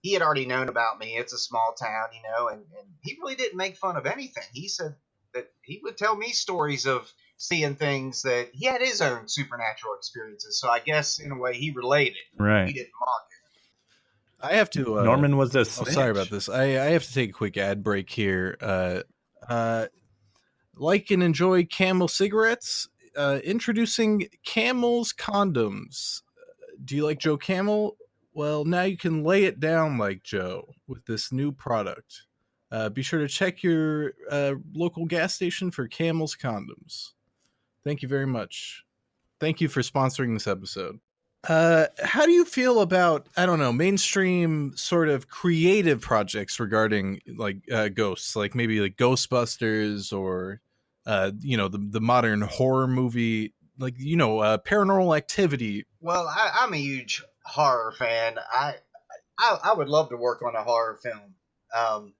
Speaker 3: He had already known about me. It's a small town, and he really didn't make fun of anything. He said that he would tell me stories of seeing things that he had his own supernatural experiences. So I guess in a way he related.
Speaker 2: Right.
Speaker 3: He didn't mock it.
Speaker 1: I have to.
Speaker 2: Norman was a
Speaker 1: Oh, sorry about
Speaker 2: snitch.
Speaker 1: this. I have to take a quick ad break here. Like and enjoy Camel cigarettes. Introducing Camel's condoms. Do you like Joe Camel? Well, now you can lay it down like Joe with this new product. Be sure to check your local gas station for Camel's condoms. Thank you very much. Thank you for sponsoring this episode. How do you feel about, I don't know, mainstream sort of creative projects regarding like ghosts, like maybe like Ghostbusters or the modern horror movie, like Paranormal Activity.
Speaker 3: Well, I'm a huge horror fan. I would love to work on a horror film. Um,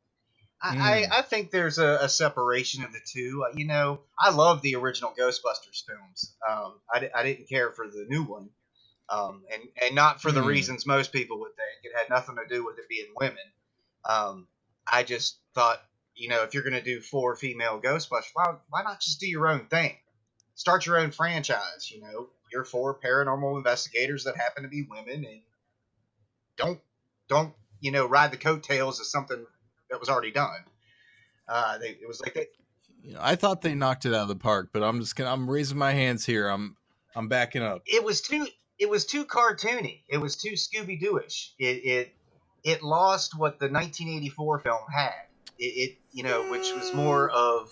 Speaker 3: I think there's a separation of the two. I love the original Ghostbusters films. I didn't care for the new one, and not for the reasons most people would think. It had nothing to do with it being women. I just thought, if you're going to do 4 female Ghostbusters, why not just do your own thing? Start your own franchise. You're 4 paranormal investigators that happen to be women, and don't ride the coattails of something that was already done. It was like they.
Speaker 1: I thought they knocked it out of the park, but I'm raising my hands here. I'm backing up.
Speaker 3: It was too cartoony. It was too Scooby Dooish. It lost what the 1984 film had. Which was more of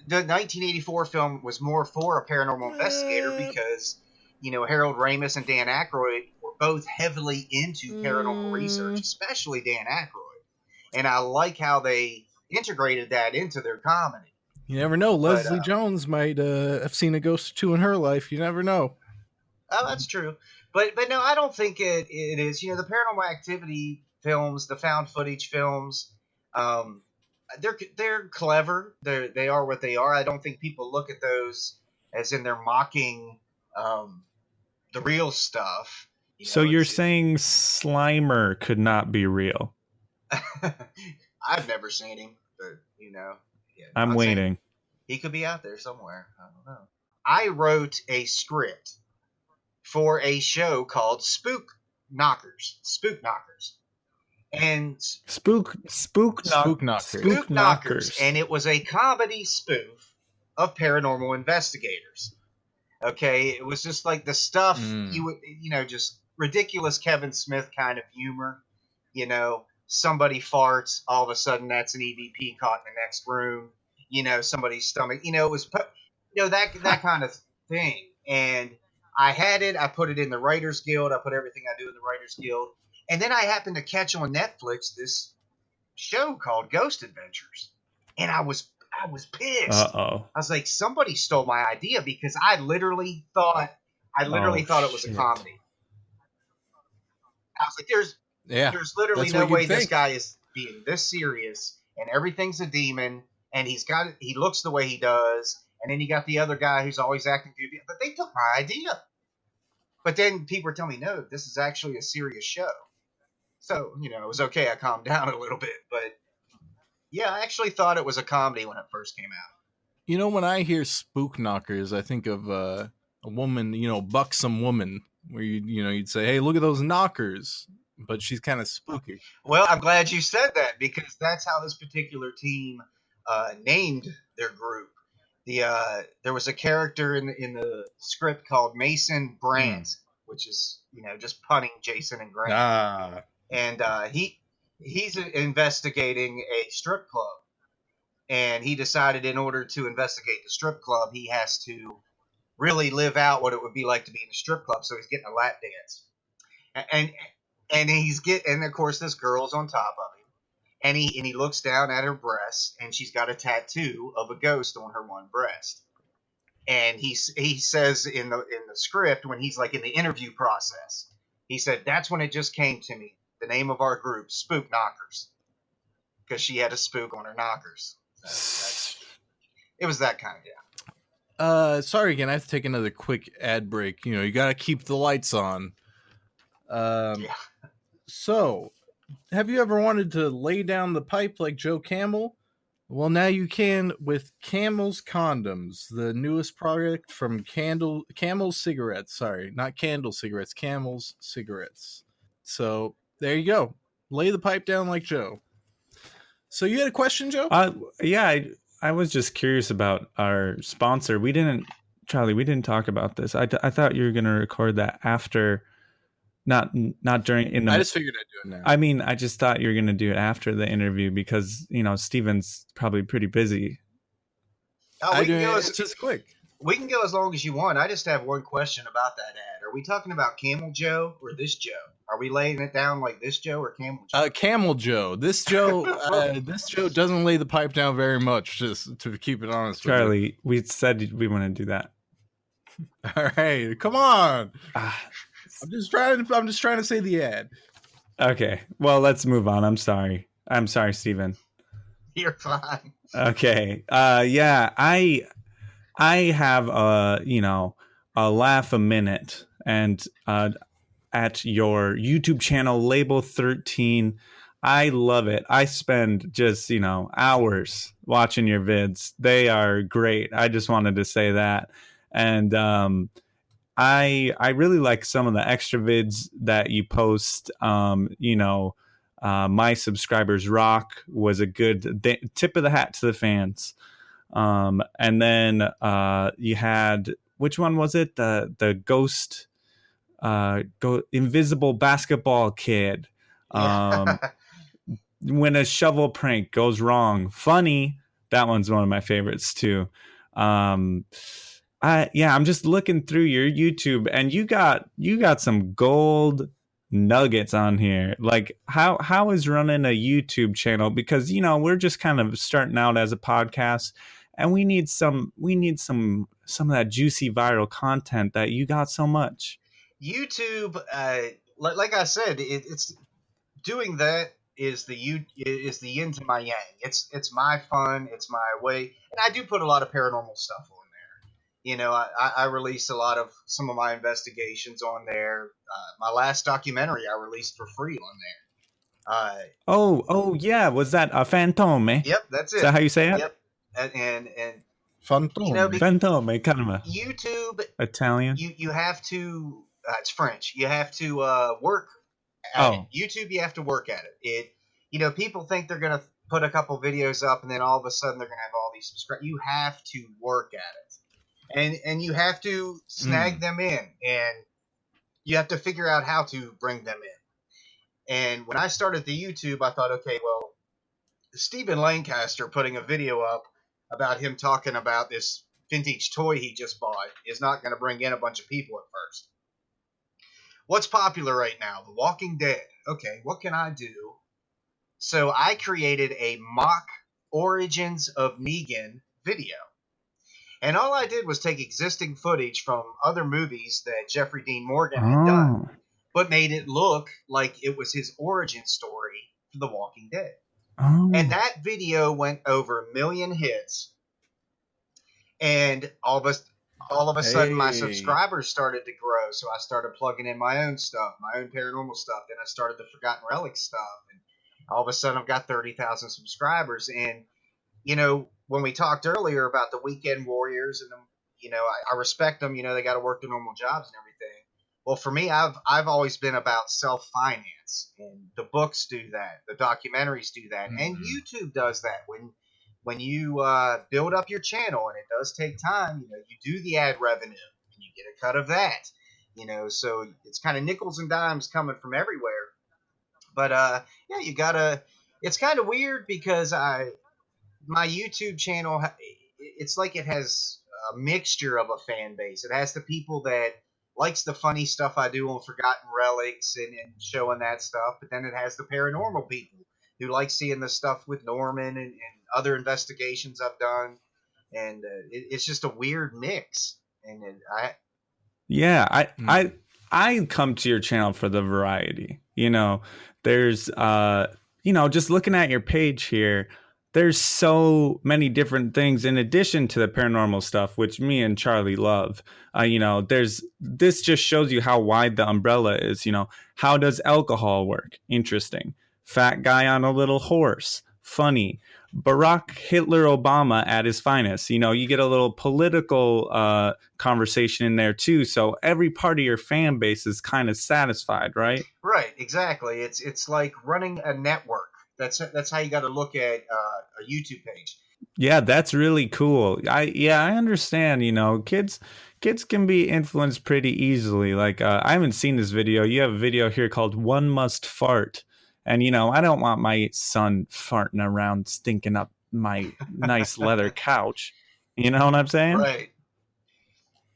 Speaker 3: the 1984 film was more for a paranormal investigator because Harold Ramis and Dan Aykroyd were both heavily into paranormal research, especially Dan Aykroyd, and I like how they integrated that into their comedy.
Speaker 1: You never know. Leslie Jones might have seen a ghost or two in her life. You never know.
Speaker 3: Oh, that's true. But no, I don't think it is. The Paranormal Activity films, the found footage films, they're clever. They are what they are. I don't think people look at those as in they're mocking the real stuff.
Speaker 2: So you're saying Slimer could not be real?
Speaker 3: I've never seen him, but
Speaker 2: I'm waiting.
Speaker 3: He could be out there somewhere. I don't know. I wrote a script for a show called Spook Knockers. And
Speaker 2: Spook Knockers.
Speaker 3: And it was a comedy spoof of paranormal investigators. Okay, it was just like the stuff you would, just ridiculous Kevin Smith kind of humor. Somebody farts, all of a sudden that's an EVP caught in the next room. Somebody's stomach. It was that kind of thing. And I had it. I put it in the Writers Guild. I put everything I do in the Writers Guild. And then I happened to catch on Netflix this show called Ghost Adventures, and I was pissed. I was like, somebody stole my idea because I literally thought it was a comedy. I was like, there's literally no way this guy is being this serious, and everything's a demon, and he looks the way he does, and then you got the other guy who's always acting goofy. But they took my idea. But then people were telling me, no, this is actually a serious show. So, it was okay. I calmed down a little bit. But, yeah, I actually thought it was a comedy when it first came out.
Speaker 1: When I hear Spook Knockers, I think of a woman, buxom woman, where you'd say, hey, look at those knockers. But she's kind of spooky.
Speaker 3: Well, I'm glad you said that because that's how this particular team named their group. There was a character in the script called Mason Brandt, which is, just punning Jason and Grant. And he's investigating a strip club, and he decided in order to investigate the strip club, he has to really live out what it would be like to be in a strip club. So he's getting a lap dance, and of course this girl's on top of him, and he looks down at her breast, and she's got a tattoo of a ghost on her one breast. And he says in the script when he's like in the interview process, he said, that's when it just came to me. The name of our group, Spook Knockers, because she had a spook on her knockers. It was that kind of
Speaker 1: Sorry again. I have to take another quick ad break. You got to keep the lights on. Yeah. So, have you ever wanted to lay down the pipe like Joe Camel? Well, now you can with Camel's condoms, the newest product from Camel's cigarettes. Sorry, not Candle cigarettes, Camel's cigarettes. So there you go. Lay the pipe down like Joe. So you had a question, Joe?
Speaker 2: Yeah, I was just curious about our sponsor. Charlie, we didn't talk about this. I thought you were going to record that after, not during in the.
Speaker 1: I just figured I'd do it now.
Speaker 2: I mean, I just thought you were going to do it after the interview because Steven's probably pretty busy.
Speaker 3: Oh,
Speaker 1: it's just quick.
Speaker 3: We can go as long as you want. I just have one question about that ad. Are we talking about Camel Joe or this Joe? Are we laying it down like this Joe or Camel Joe?
Speaker 1: Camel Joe. This Joe doesn't lay the pipe down very much, just to keep it honest.
Speaker 2: Charlie, we said we want to do that.
Speaker 1: All right, come on. I'm just trying to say the ad.
Speaker 2: Okay, well, let's move on. I'm sorry, Steven.
Speaker 3: You're fine.
Speaker 2: Okay. Yeah, I have a laugh a minute, and at your YouTube channel, Label 13. I love it. I spend just hours watching your vids. They are great. I just wanted to say that. And I really like some of the extra vids that you post. My subscribers rock was a good tip of the hat to the fans. And then you had, which one was it? The ghost, invisible basketball kid. When a shovel prank goes wrong, funny. That one's one of my favorites too. I'm just looking through your YouTube, and you got some gold nuggets on here. Like how is running a YouTube channel? Because we're just kind of starting out as a podcast, and we need some of that juicy viral content that you got so much.
Speaker 3: YouTube, like I said, it's doing that is the yin to my yang. It's my fun, it's my way, and I do put a lot of paranormal stuff on there. I release a lot of some of my investigations on there. My last documentary I released for free on there.
Speaker 2: Oh yeah, was that a Fantome?
Speaker 3: Yep, that's it.
Speaker 2: Is that how you say it?
Speaker 3: Yep, and
Speaker 1: Fantome.
Speaker 2: Fantome, kind of a
Speaker 3: YouTube
Speaker 2: Italian.
Speaker 3: You have to. It's French. You have to work at it. YouTube, you have to work at it. People think they're gonna put a couple videos up and then all of a sudden they're gonna have all these subscribers. You have to work at it, and you have to snag them in, and you have to figure out how to bring them in. And when I started the YouTube, I thought, okay, well, Stephen Lancaster putting a video up about him talking about this vintage toy he just bought is not going to bring in a bunch of people at first. What's popular right now? The Walking Dead. Okay, what can I do? So I created a mock Origins of Negan video. And all I did was take existing footage from other movies that Jeffrey Dean Morgan had done, but made it look like it was his origin story for The Walking Dead. And that video went over 1 million hits. And all of a sudden, my subscribers started to grow. So I started plugging in my own stuff, my own paranormal stuff. Then I started the Forgotten Relics stuff. And all of a sudden, I've got 30,000 subscribers. And, when we talked earlier about the weekend warriors and I respect them, they got to work their normal jobs and everything. Well, for me, I've always been about self-finance, and the books do that. The documentaries do that. Mm-hmm. And YouTube does that. When you build up your channel, and it does take time, you do the ad revenue and you get a cut of that, so it's kind of nickels and dimes coming from everywhere. But it's kind of weird because my YouTube channel, it's like it has a mixture of a fan base. It has the people that likes the funny stuff I do on Forgotten Relics and showing that stuff, but then it has the paranormal people who like seeing the stuff with Norman and other investigations I've done, and it's just a weird mix. And
Speaker 2: I come to your channel for the variety. There's just looking at your page here, there's so many different things in addition to the paranormal stuff, which me and Charlie love. This just shows you how wide the umbrella is. How does alcohol work? Interesting. Fat guy on a little horse. Funny. Barack Hitler Obama at his finest. You know, you get a little political conversation in there too. So every part of your fan base is kind of satisfied, right?
Speaker 3: Right, exactly. It's like running a network. That's how you got to look at a YouTube page.
Speaker 2: Yeah, that's really cool. I understand, you know, kids can be influenced pretty easily. Like I haven't seen this video. You have a video here called One Must Fart. And you know, I don't want my son farting around stinking up my nice leather couch. You know what I'm saying?
Speaker 3: Right.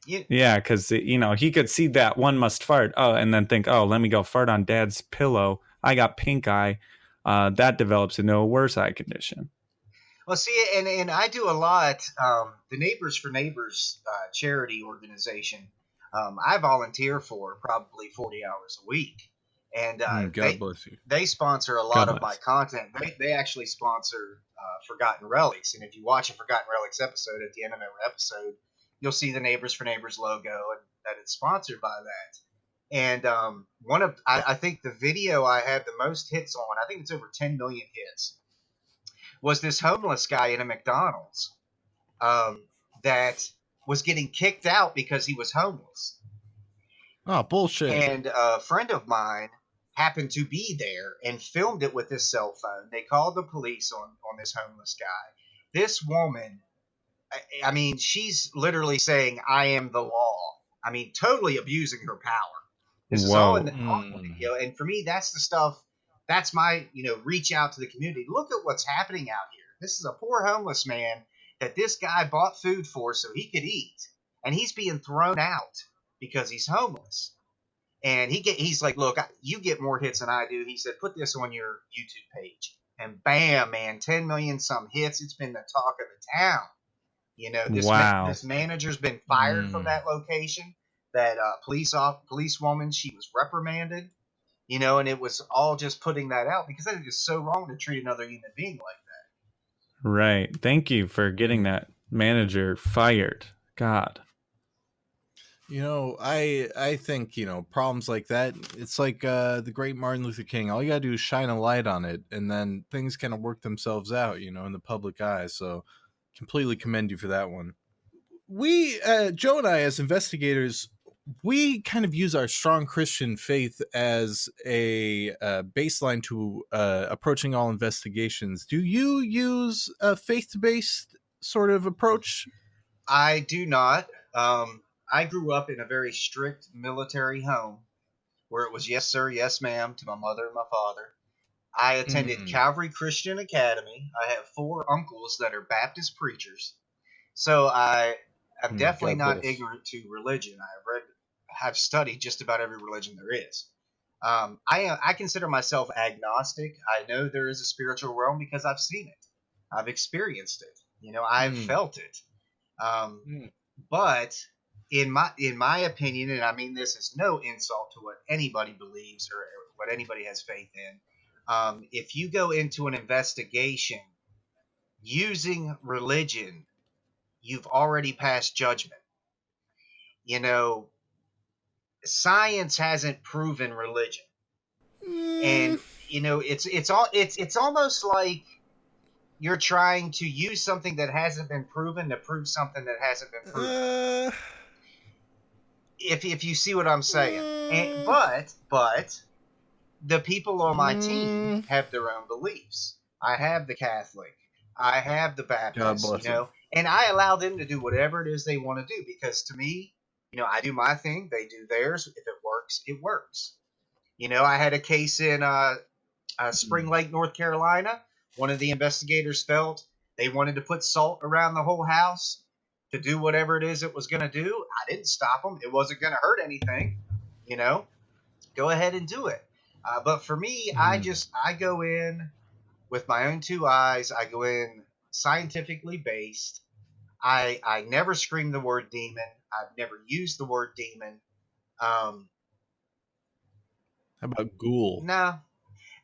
Speaker 3: You,
Speaker 2: Yeah, cuz you know, he could see that one must fart. Oh, and then think, "Oh, let me go fart on dad's pillow. I got pink eye." That develops into a worse eye condition.
Speaker 3: well, see, and I do a lot. The Neighbors for Neighbors charity organization. I volunteer for probably 40 hours a week, and
Speaker 1: God bless you.
Speaker 3: they sponsor a lot
Speaker 2: God
Speaker 3: of my
Speaker 2: bless.
Speaker 3: content. They actually sponsor Forgotten Relics, and if you watch a Forgotten Relics episode, at the end of every episode, you'll see the Neighbors for Neighbors logo, and that it's sponsored by that. And I think the video I have the most hits on, I think it's over 10 million hits, was this homeless guy in a McDonald's um, that was getting kicked out because he was homeless.
Speaker 1: Oh, bullshit.
Speaker 3: And a friend of mine happened to be there and filmed it with his cell phone. They called the police on this homeless guy. This woman, I mean, she's literally saying, "I am the law." I mean, totally abusing her power. This is all in the video. And for me, that's the stuff, that's my, reach out to the community. Look at what's happening out here. This is a poor homeless man that this guy bought food for so he could eat. And he's being thrown out because he's homeless. And he's like, "Look, you get more hits than I do." He said, "Put this on your YouTube page." And bam, man, 10 million some hits. It's been the talk of the town. This manager's been fired from that location. That policewoman, she was reprimanded. And it was all just putting that out because I think it's so wrong to treat another human being like that.
Speaker 2: Right. Thank you for getting that manager fired. God.
Speaker 1: I think, problems like that, it's like the great Martin Luther King. All you gotta do is shine a light on it, and then things kind of work themselves out, in the public eye. So completely commend you for that one. We, Joe and I, as investigators, we kind of use our strong Christian faith as a baseline to approaching all investigations. Do you use a faith-based sort of approach?
Speaker 3: I do not. I grew up in a very strict military home where it was yes, sir, yes, ma'am to my mother and my father. I attended Calvary Christian Academy. I have 4 uncles that are Baptist preachers. So I'm definitely not ignorant to religion. I've studied just about every religion there is. I consider myself agnostic. I know there is a spiritual realm because I've seen it. I've experienced it. I've felt it. But in my opinion, and I mean this is no insult to what anybody believes or what anybody has faith in, if you go into an investigation using religion, you've already passed judgment. Science hasn't proven religion, and it's almost like you're trying to use something that hasn't been proven to prove something that hasn't been proven. If you see what I'm saying, but the people on my team have their own beliefs. I have the Catholic, I have the Baptist, and I allow them to do whatever it is they want to do because to me, I do my thing, they do theirs. If it works, it works. I had a case in Spring Lake, North Carolina. One of the investigators felt they wanted to put salt around the whole house to do whatever it is it was going to do. I didn't stop them. It wasn't going to hurt anything. Go ahead and do it. But for me, I go in with my own 2 eyes. I go in scientifically based. I never scream the word demon. I've never used the word demon.
Speaker 1: How about ghoul?
Speaker 3: No,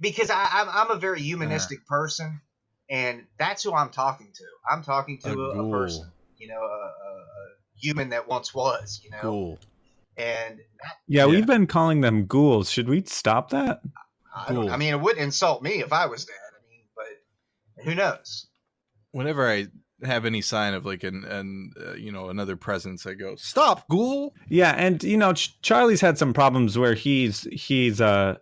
Speaker 3: because I'm a very humanistic person, and that's who I'm talking to. I'm talking to a person, a human that once was,
Speaker 1: Ghoul.
Speaker 3: And
Speaker 2: we've been calling them ghouls. Should we stop that?
Speaker 3: I mean, it wouldn't insult me if I was dead. I mean, but who knows?
Speaker 1: Whenever I have any sign of like another presence, I go, "Stop, ghoul!"
Speaker 2: Yeah, and Charlie's had some problems where he's I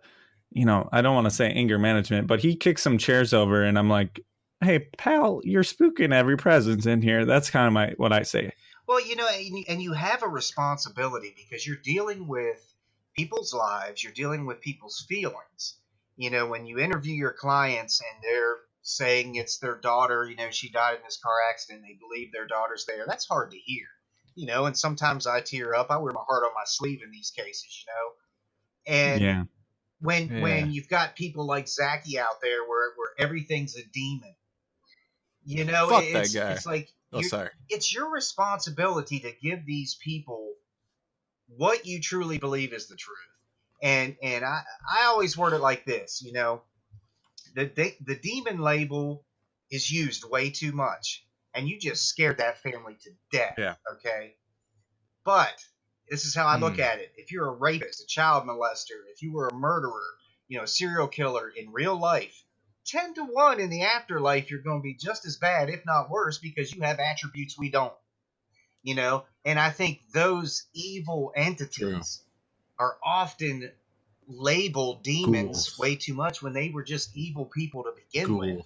Speaker 2: don't want to say anger management, but he kicks some chairs over, and I'm like, "Hey, pal, you're spooking every presence in here." That's kind of what I say.
Speaker 3: Well, and you have a responsibility because you're dealing with people's lives, you're dealing with people's feelings. When you interview your clients and they're saying it's their daughter, she died in this car accident, they believe their daughter's there. That's hard to hear. And sometimes I tear up. I wear my heart on my sleeve in these cases. And
Speaker 2: Yeah.
Speaker 3: when you've got people like Zachy out there where everything's a demon,
Speaker 1: Fuck that guy.
Speaker 3: it's like
Speaker 1: sorry.
Speaker 3: it's your responsibility to give these people what you truly believe is the truth. And I always word it like this, the demon label is used way too much, and you just scared that family to death.
Speaker 1: Yeah.
Speaker 3: Okay. But this is how I look at it. If you're a rapist, a child molester, if you were a murderer, a serial killer in real life, 10 to 1 in the afterlife, you're going to be just as bad, if not worse, because you have attributes we don't. And I think those evil entities are often labeled demons
Speaker 1: Ghouls.
Speaker 3: way too much when they were just evil people to begin with.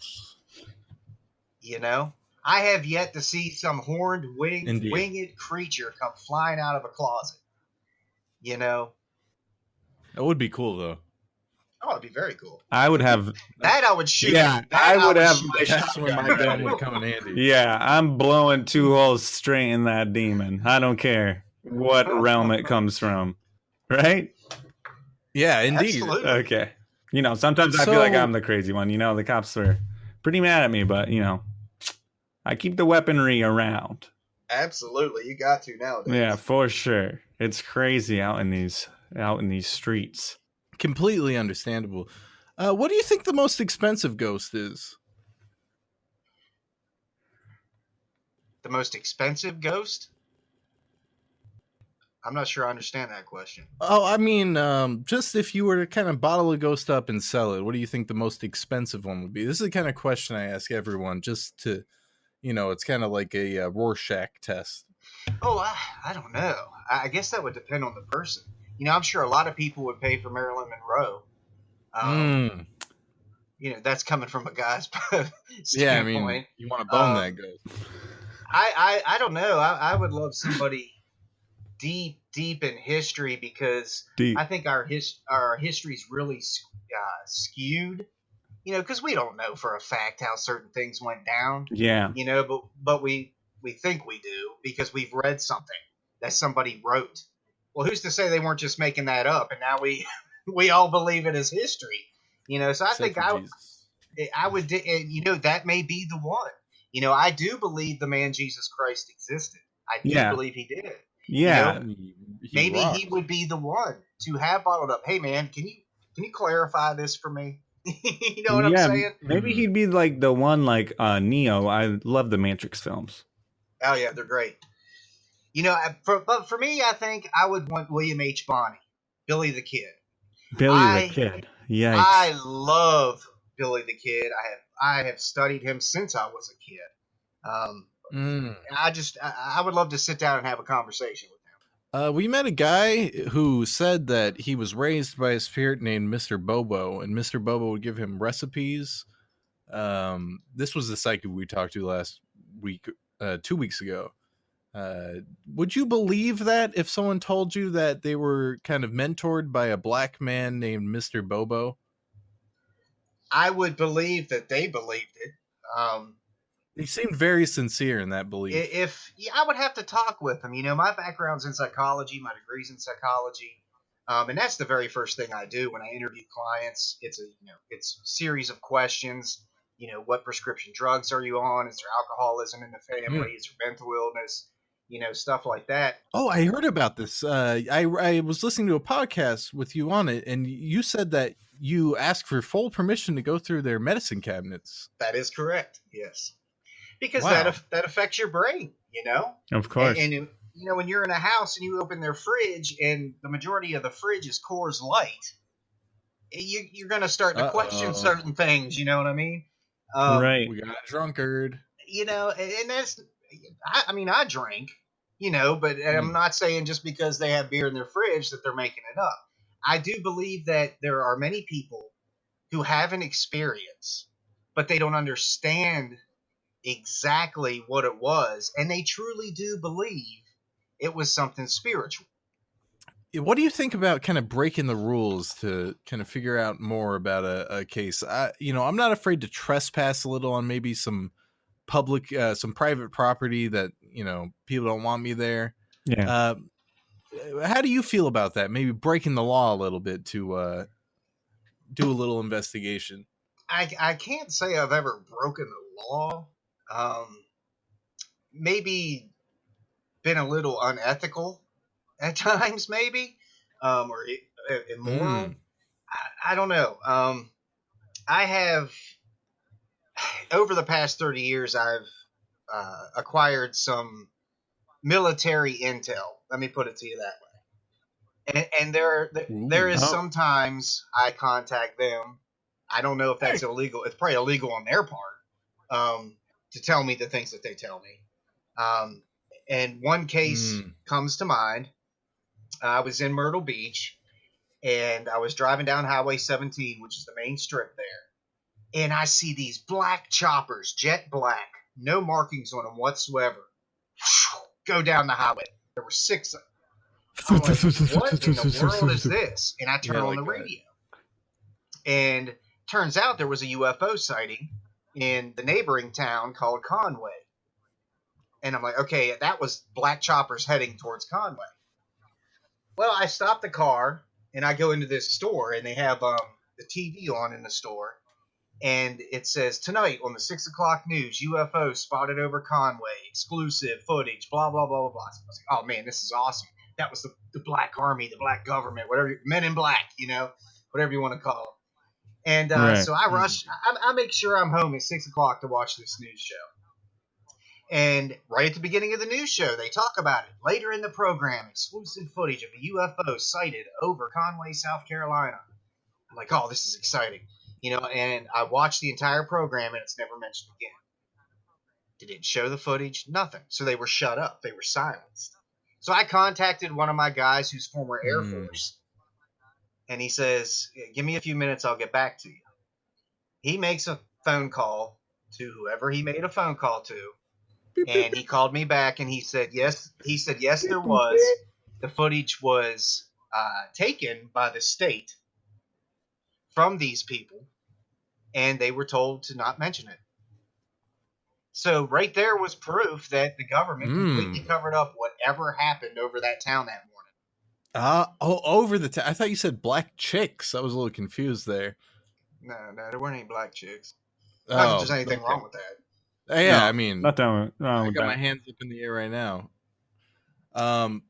Speaker 3: I have yet to see some horned winged creature come flying out of a closet.
Speaker 1: That would be cool though.
Speaker 3: Oh, it'd be very cool.
Speaker 2: I would have
Speaker 3: that. I would shoot.
Speaker 2: Yeah,
Speaker 3: I
Speaker 2: would have.
Speaker 1: That's where my gun would come in handy.
Speaker 2: Yeah, I'm blowing 2 holes straight in that demon. I don't care what realm it comes from, right?
Speaker 1: Yeah, indeed.
Speaker 3: Absolutely.
Speaker 2: Okay. Sometimes I feel like I'm the crazy one. The cops are pretty mad at me, but I keep the weaponry around.
Speaker 3: Absolutely, you got to nowadays.
Speaker 2: Yeah, for sure. It's crazy out in these streets.
Speaker 1: Completely understandable. What do you think the most expensive ghost is?
Speaker 3: The most expensive ghost? I'm not sure I understand that question.
Speaker 1: Oh, I mean, just if you were to kind of bottle a ghost up and sell it, what do you think the most expensive one would be? This is the kind of question I ask everyone, just to, it's kind of like a Rorschach test.
Speaker 3: Oh, I don't know. I guess that would depend on the person. I'm sure a lot of people would pay for Marilyn Monroe. That's coming from a guy's standpoint.
Speaker 1: Yeah, I mean, you want to bone that ghost.
Speaker 3: I don't know. I would love somebody deep in history because I think our history's really skewed. Because we don't know for a fact how certain things went down.
Speaker 2: Yeah.
Speaker 3: But we think we do because we've read something that somebody wrote. Well, who's to say they weren't just making that up, and now we all believe it as history. So I think I would, that may be the one. I do believe the man Jesus Christ existed. I do believe he did.
Speaker 2: Yeah.
Speaker 3: Maybe he would be the one to have bottled up. Hey, man, can you clarify this for me? You know what I'm saying?
Speaker 2: Maybe he'd be like the one like Neo. I love the Matrix films.
Speaker 3: Oh yeah, they're great. But for me, I think I would want William H. Bonney, Billy the Kid.
Speaker 2: Billy the Kid. Yikes.
Speaker 3: I love Billy the Kid. I have studied him since I was a kid. I would love to sit down and have a conversation with him.
Speaker 1: We met a guy who said that he was raised by a spirit named Mr. Bobo, and Mr. Bobo would give him recipes. This was the psychic we talked to last week, 2 weeks ago. Would you believe that if someone told you that they were kind of mentored by a black man named Mr. Bobo?
Speaker 3: I would believe that they believed it.
Speaker 1: He seemed very sincere in that belief.
Speaker 3: I would have to talk with him. My background's in psychology, my degree's in psychology, and that's the very first thing I do when I interview clients. It's a series of questions. What prescription drugs are you on? Is there alcoholism in the family? Is there mental illness? Stuff like that.
Speaker 1: Oh, I heard about this. I was listening to a podcast with you on it, and you said that you asked for full permission to go through their medicine cabinets.
Speaker 3: That is correct. Yes. Because that affects your brain,
Speaker 2: Of course.
Speaker 3: And when you're in a house and you open their fridge and the majority of the fridge is Coors Light, you're going to start to question certain things. You know what I mean?
Speaker 2: Right.
Speaker 1: We got a drunkard.
Speaker 3: And that's, I mean, I drink, but I'm
Speaker 1: Mm.
Speaker 3: not saying just because they have beer in their fridge that they're making it up. I do believe that there are many people who have an experience, but they don't understand exactly what it was, and they truly do believe it was something spiritual.
Speaker 1: What do you think about kind of breaking the rules to kind of figure out more about a case? I'm not afraid to trespass a little on maybe some some private property that people don't want me there.
Speaker 2: Yeah.
Speaker 1: Uh, how do you feel about that? Maybe breaking the law a little bit to do a little investigation.
Speaker 3: I can't say I've ever broken the law. Um, Maybe been a little unethical at times, maybe, or immoral.
Speaker 1: Mm.
Speaker 3: I don't know. I have over the past 30 years, I've acquired some military intel. Let me put it to you that way. And there
Speaker 1: Ooh.
Speaker 3: is
Speaker 2: Oh,
Speaker 3: sometimes I contact them. I don't know if that's illegal. It's probably illegal on their part, to tell me the things that they tell me. Um, and one case
Speaker 1: Mm.
Speaker 3: comes to mind. I was in Myrtle Beach, and I was driving down Highway 17, which is the main strip there, and I see these black choppers, jet black, no markings on them whatsoever, go down the highway. There were six of them. I'm like, what in the world is this? And I turn
Speaker 1: Yeah,
Speaker 3: on the
Speaker 1: like
Speaker 3: radio, and turns out there was a UFO sighting in the neighboring town called Conway. And I'm like, okay, that was black choppers heading towards Conway. Well, I stop the car and I go into this store, and they have the TV on in the store, and it says tonight on the 6 o'clock news, UFO spotted over Conway, exclusive footage, blah blah blah blah blah. So I was like, oh man, this is awesome. That was the Black Army, the Black Government, whatever, Men in Black, whatever you want to call them. And
Speaker 2: right.
Speaker 3: so I
Speaker 1: mm.
Speaker 3: rush. I make sure I'm home at 6 o'clock to watch this news show. And right at the beginning of the news show, they talk about it. Later in the program, exclusive footage of a UFO sighted over Conway, South Carolina. I'm like, oh, this is exciting. And I watched the entire program, and it's never mentioned again. They didn't show the footage, nothing. So they were shut up. They were silenced. So I contacted one of my guys who's former Air
Speaker 1: Mm.
Speaker 3: Force, and he says, give me a few minutes, I'll get back to you. He makes a phone call to whoever he made a phone call to,
Speaker 1: Beep, beep,
Speaker 3: and he
Speaker 1: beep.
Speaker 3: called me back, and he said yes. He said yes, there was. The footage was taken by the state from these people, and they were told to not mention it. So right there was proof that the government completely
Speaker 1: Mm.
Speaker 3: covered up whatever happened over that town that morning.
Speaker 1: Over the I thought you said black chicks. I was a little confused there.
Speaker 3: No, there weren't any black chicks. Not that
Speaker 1: Oh,
Speaker 3: there's anything
Speaker 1: okay.
Speaker 3: wrong with that.
Speaker 1: Yeah, I
Speaker 2: No,
Speaker 1: mean,
Speaker 2: nothing wrong
Speaker 1: I
Speaker 2: with
Speaker 1: got my
Speaker 2: that.
Speaker 1: hands up in the air right now.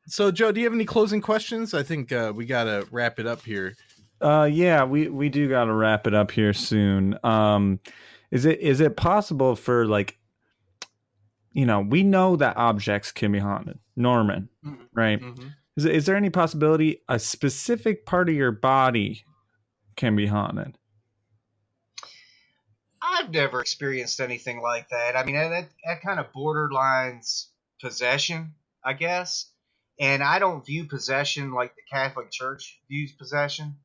Speaker 1: So Joe, do you have any closing questions? I think we gotta wrap it up here.
Speaker 2: Yeah, we do got to wrap it up here soon. Is it possible for, like, we know that objects can be haunted, Norman, right?
Speaker 1: Mm-hmm.
Speaker 2: Is there any possibility a specific part of your body can be haunted?
Speaker 3: I've never experienced anything like that. I mean, that kind of borderlines possession, I guess. And I don't view possession like the Catholic Church views possession.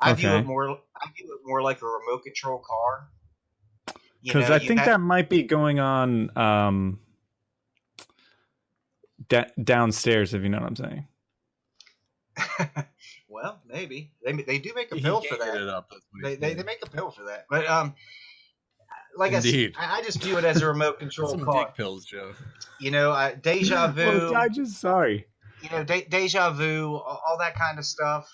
Speaker 3: I view it
Speaker 2: Okay,
Speaker 3: more. I view it more like a remote control car.
Speaker 2: because I
Speaker 3: You
Speaker 2: think that might be going on downstairs, if you know what I'm saying.
Speaker 3: have. Well, maybe they do make a
Speaker 1: He
Speaker 3: pill for
Speaker 1: gated
Speaker 3: that.
Speaker 1: it up. That's what
Speaker 3: They
Speaker 1: he said.
Speaker 3: make a pill for that. But like
Speaker 1: Indeed.
Speaker 3: I just view it as a remote control
Speaker 1: Some
Speaker 3: car.
Speaker 1: dick pills, Joe.
Speaker 3: Deja
Speaker 2: Well,
Speaker 3: vu.
Speaker 2: I just sorry.
Speaker 3: Deja vu, all that kind of stuff.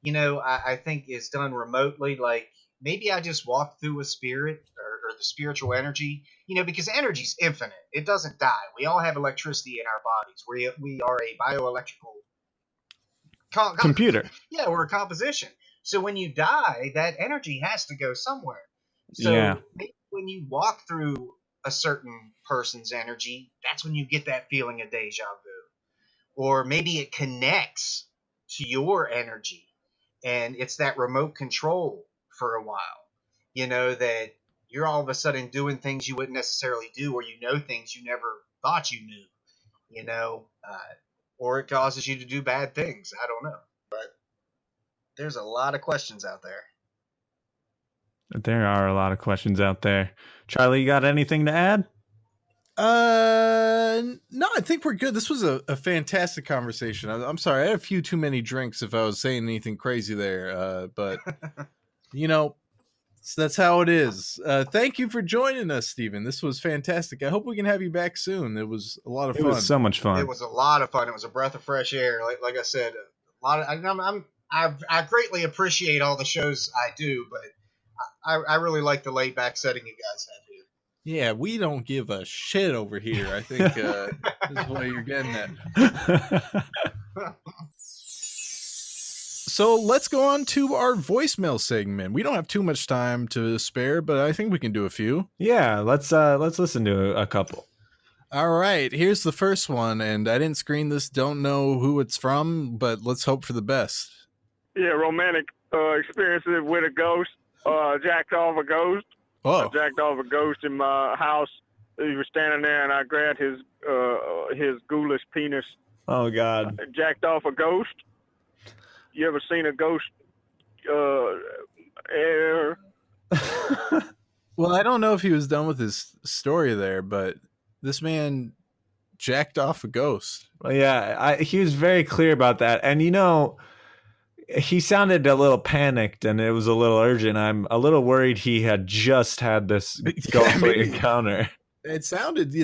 Speaker 3: I think is done remotely. Like maybe I just walk through a spirit or the spiritual energy. Because energy's infinite. It doesn't die. We all have electricity in our bodies. We are a bioelectrical
Speaker 2: Computer.
Speaker 3: yeah, we're a composition. So when you die, that energy has to go somewhere.
Speaker 2: Yeah.
Speaker 3: So maybe when you walk through a certain person's energy, that's when you get that feeling of deja vu. Or maybe it connects to your energy, and it's that remote control for a while. That you're all of a sudden doing things you wouldn't necessarily do, or you know things you never thought you knew, or it causes you to do bad things. I don't know. But there's a lot of questions out there.
Speaker 2: There are a lot of questions out there. Charlie, you got anything to add?
Speaker 1: No, I think we're good. This was a fantastic conversation. I'm sorry, I had a few too many drinks if I was saying anything crazy there. But so that's how it is. Thank you for joining us, Stephen. This was fantastic. I hope we can have you back soon. It was a lot of fun.
Speaker 2: It was so much fun.
Speaker 3: It was a lot of fun. It was a breath of fresh air. Like I said, a lot of. I greatly appreciate all the shows I do, but I really like the laid back setting you guys have here.
Speaker 1: Yeah, we don't give a shit over here. I think this is what you're getting at. So let's go on to our voicemail segment. We don't have too much time to spare, but I think we can do a few.
Speaker 2: Yeah, let's listen to a couple.
Speaker 1: All right, here's the first one, and I didn't screen this, don't know who it's from, but let's hope for the best.
Speaker 4: Yeah, romantic experiences with a ghost. Jacked off a ghost.
Speaker 1: Oh.
Speaker 4: I jacked off a ghost in my house. He was standing there, and I grabbed his ghoulish penis.
Speaker 2: Oh, God.
Speaker 4: Jacked off a ghost. You ever seen a ghost air?
Speaker 1: Well, I don't know if he was done with his story there, but this man jacked off a ghost.
Speaker 2: Well, yeah, he was very clear about that. And, he sounded a little panicked and it was a little urgent. I'm a little worried he had just had this ghostly encounter.
Speaker 1: It sounded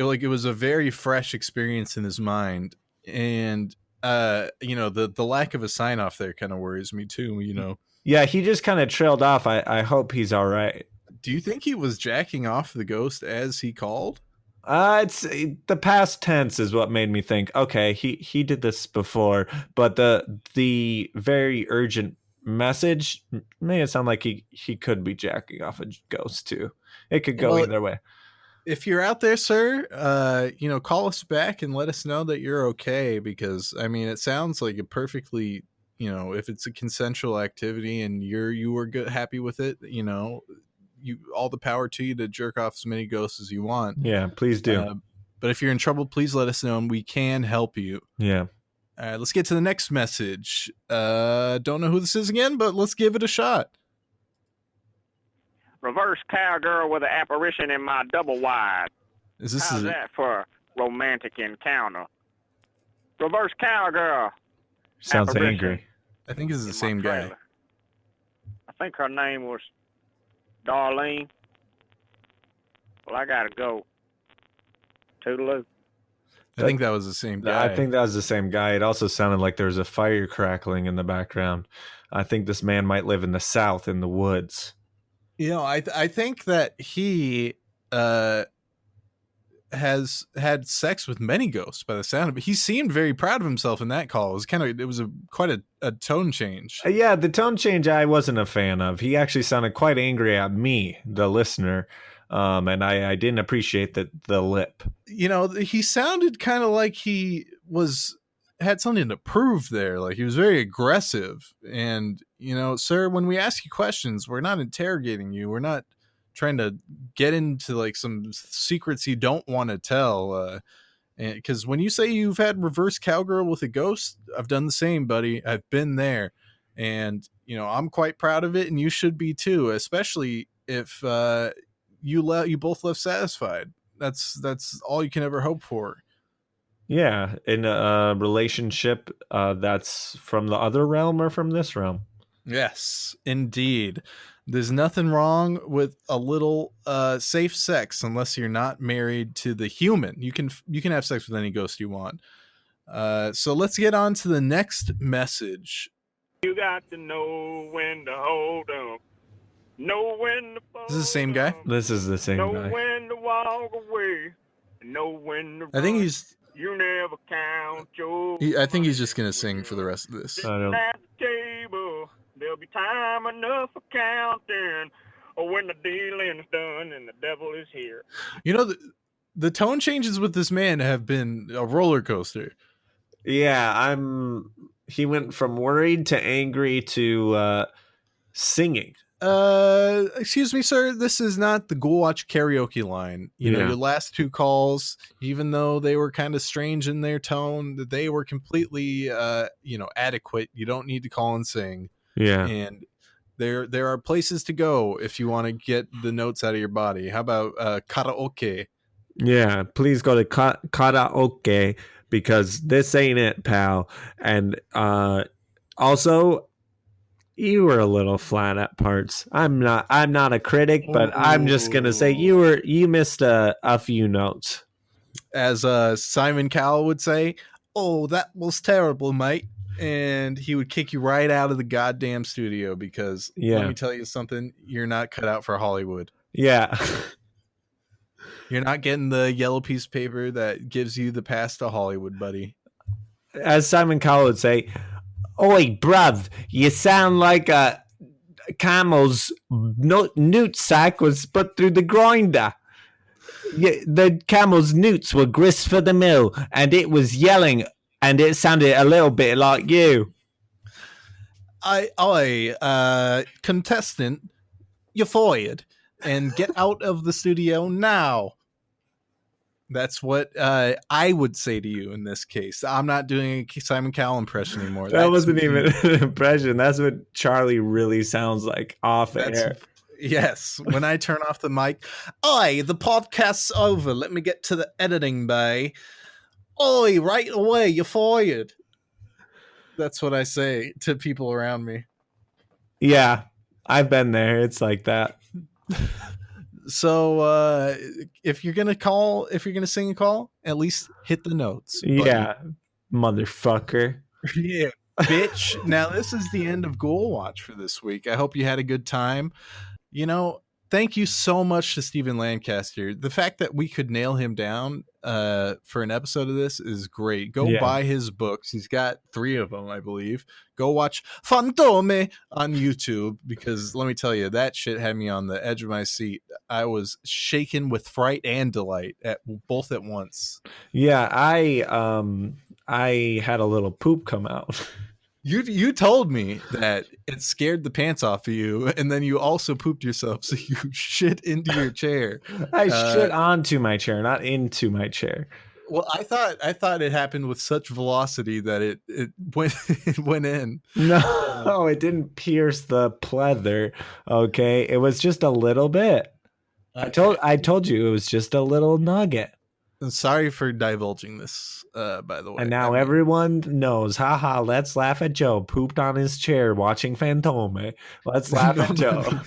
Speaker 1: like it was a very fresh experience in his mind. And, the lack of a sign off there kind of worries me too,
Speaker 2: Yeah, he just kind of trailed off. I hope he's all right.
Speaker 1: Do you think he was jacking off the ghost as he called?
Speaker 2: It's the past tense is what made me think, okay, he did this before, but the very urgent message made it sound like he could be jacking off a ghost too. It could go either way.
Speaker 1: If you're out there, sir, call us back and let us know that you're okay, because it sounds like it perfectly, if it's a consensual activity and you were good, happy with it, all the power to you to jerk off as many ghosts as you want.
Speaker 2: Yeah, please do.
Speaker 1: But if you're in trouble, please let us know and we can help you.
Speaker 2: Yeah.
Speaker 1: All right, let's get to the next message. Don't know who this is again, but let's give it a shot.
Speaker 4: Reverse cowgirl with an apparition in my double wide.
Speaker 1: How's
Speaker 4: that for romantic encounter? Reverse cowgirl.
Speaker 2: Sounds
Speaker 4: apparition
Speaker 2: angry.
Speaker 1: I think this is the same guy.
Speaker 4: I think her name was Darlene. Well, I gotta go. Toodaloo.
Speaker 1: I think that was the same guy.
Speaker 2: I think that was the same guy. It also sounded like there was a fire crackling in the background. I think this man might live in the South in the woods.
Speaker 1: I think that he has had sex with many ghosts by the sound of it. He seemed very proud of himself in that call. It was quite a tone change.
Speaker 2: Yeah, the tone change I wasn't a fan of. He actually sounded quite angry at me, the listener. And I didn't appreciate the lip.
Speaker 1: He sounded kind of like he had something to prove there. Like he was very aggressive. And, sir, when we ask you questions, we're not interrogating you. We're not trying to get into like some secrets you don't want to tell. Because when you say you've had reverse cowgirl with a ghost, I've done the same, buddy. I've been there. And, I'm quite proud of it. And you should be too, especially if you both left satisfied. That's all you can ever hope for.
Speaker 2: Yeah, in a relationship that's from the other realm or from this realm.
Speaker 1: Yes, indeed. There's nothing wrong with a little safe sex unless you're not married to the human. You can have sex with any ghost you want. So let's get on to the next message.
Speaker 4: You got to know when to hold up. Know when to fold.
Speaker 1: This is the same guy?
Speaker 2: This is the same guy.
Speaker 4: Know when to walk away. Know when to
Speaker 1: I think
Speaker 4: run. You never count your
Speaker 1: I think he's just going to sing for the rest of this.
Speaker 2: I don't.
Speaker 4: At the table, there'll be time enough for counting. Or when the dealing's done and the devil is here.
Speaker 1: The tone changes with this man have been a roller coaster.
Speaker 2: Yeah, he went from worried to angry to singing.
Speaker 1: Excuse me, sir. This is not the Ghoulwatch karaoke line. You know,
Speaker 2: Yeah.
Speaker 1: your last two calls, even though they were kind of strange in their tone, that they were completely, adequate. You don't need to call and sing.
Speaker 2: Yeah.
Speaker 1: And there are places to go if you want to get the notes out of your body. How about karaoke?
Speaker 2: Yeah. Please go to karaoke because this ain't it, pal. And also, you were a little flat at parts. I'm not a critic, but I'm just gonna say you missed a few notes.
Speaker 1: As Simon Cowell would say, "Oh, that was terrible, mate." And he would kick you right out of the goddamn studio because let me tell you something, you're not cut out for Hollywood.
Speaker 2: Yeah.
Speaker 1: You're not getting the yellow piece of paper that gives you the pass to Hollywood, buddy.
Speaker 2: As Simon Cowell would say, "Oi, bruv, you sound like a camel's newt sack was put through the grinder. The camel's newts were grist for the mill, and it was yelling, and it sounded a little bit like you."
Speaker 1: Contestant, you're fired, and get out of the studio now. That's what I would say to you in this case. I'm not doing a Simon Cowell impression anymore.
Speaker 2: That wasn't even an impression. That's what Charlie really sounds like off air.
Speaker 1: Yes. When I turn off the mic, "Oi, the podcast's over. Let me get to the editing bay. Oi, right away, you're fired." That's what I say to people around me.
Speaker 2: Yeah, I've been there. It's like that.
Speaker 1: So if you're gonna sing a call, at least hit the notes.
Speaker 2: Yeah, motherfucker.
Speaker 1: Yeah, bitch. Now this is the end of Ghoulwatch for this week. I hope you had a good time. You know, thank you so much to Stephen Lancaster. The fact that we could nail him down for an episode of this is great. Go buy his books. He's got 3 of them, I believe. Go watch Fantome on YouTube, because let me tell you, that shit had me on the edge of my seat. I was shaken with fright and delight at both at once.
Speaker 2: Yeah, I had a little poop come out.
Speaker 1: You told me that it scared the pants off of you, and then you also pooped yourself, so you shit into your chair.
Speaker 2: I shit onto my chair, not into my chair.
Speaker 1: Well, I thought it happened with such velocity that it went in.
Speaker 2: No, it didn't pierce the pleather. Okay, it was just a little bit. Okay. I told you it was just a little nugget.
Speaker 1: I'm sorry for divulging this, by the way.
Speaker 2: And now everyone knows. Haha, let's laugh at Joe. Pooped on his chair watching Fantome. Let's laugh at Joe.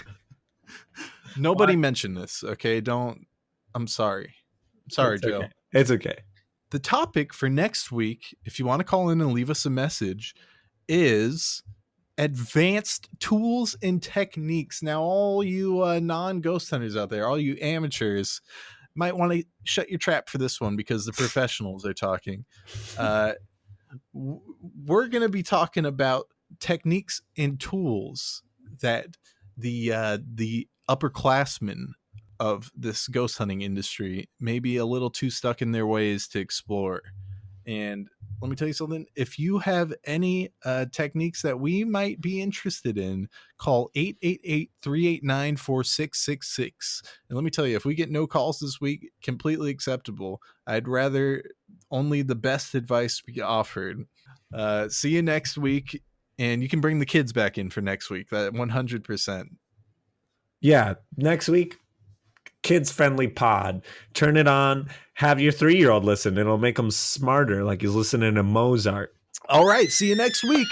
Speaker 1: Nobody mentioned this, okay? I'm sorry. Sorry, Joe.
Speaker 2: Okay. It's okay.
Speaker 1: The topic for next week, if you want to call in and leave us a message, is advanced tools and techniques. Now, all you non-ghost hunters out there, all you amateurs, might want to shut your trap for this one, because the professionals are talking. We're going to be talking about techniques and tools that the upperclassmen of this ghost hunting industry may be a little too stuck in their ways to explore. And let me tell you something. If you have any techniques that we might be interested in, call 888-389-4666. And let me tell you, if we get no calls this week, completely acceptable. I'd rather only the best advice be offered. See you next week. And you can bring the kids back in for next week. That 100%.
Speaker 2: Yeah, next week, kids-friendly pod. Turn it on. Have your 3-year-old listen. It'll make them smarter, like he's listening to Mozart.
Speaker 1: All right. See you next week.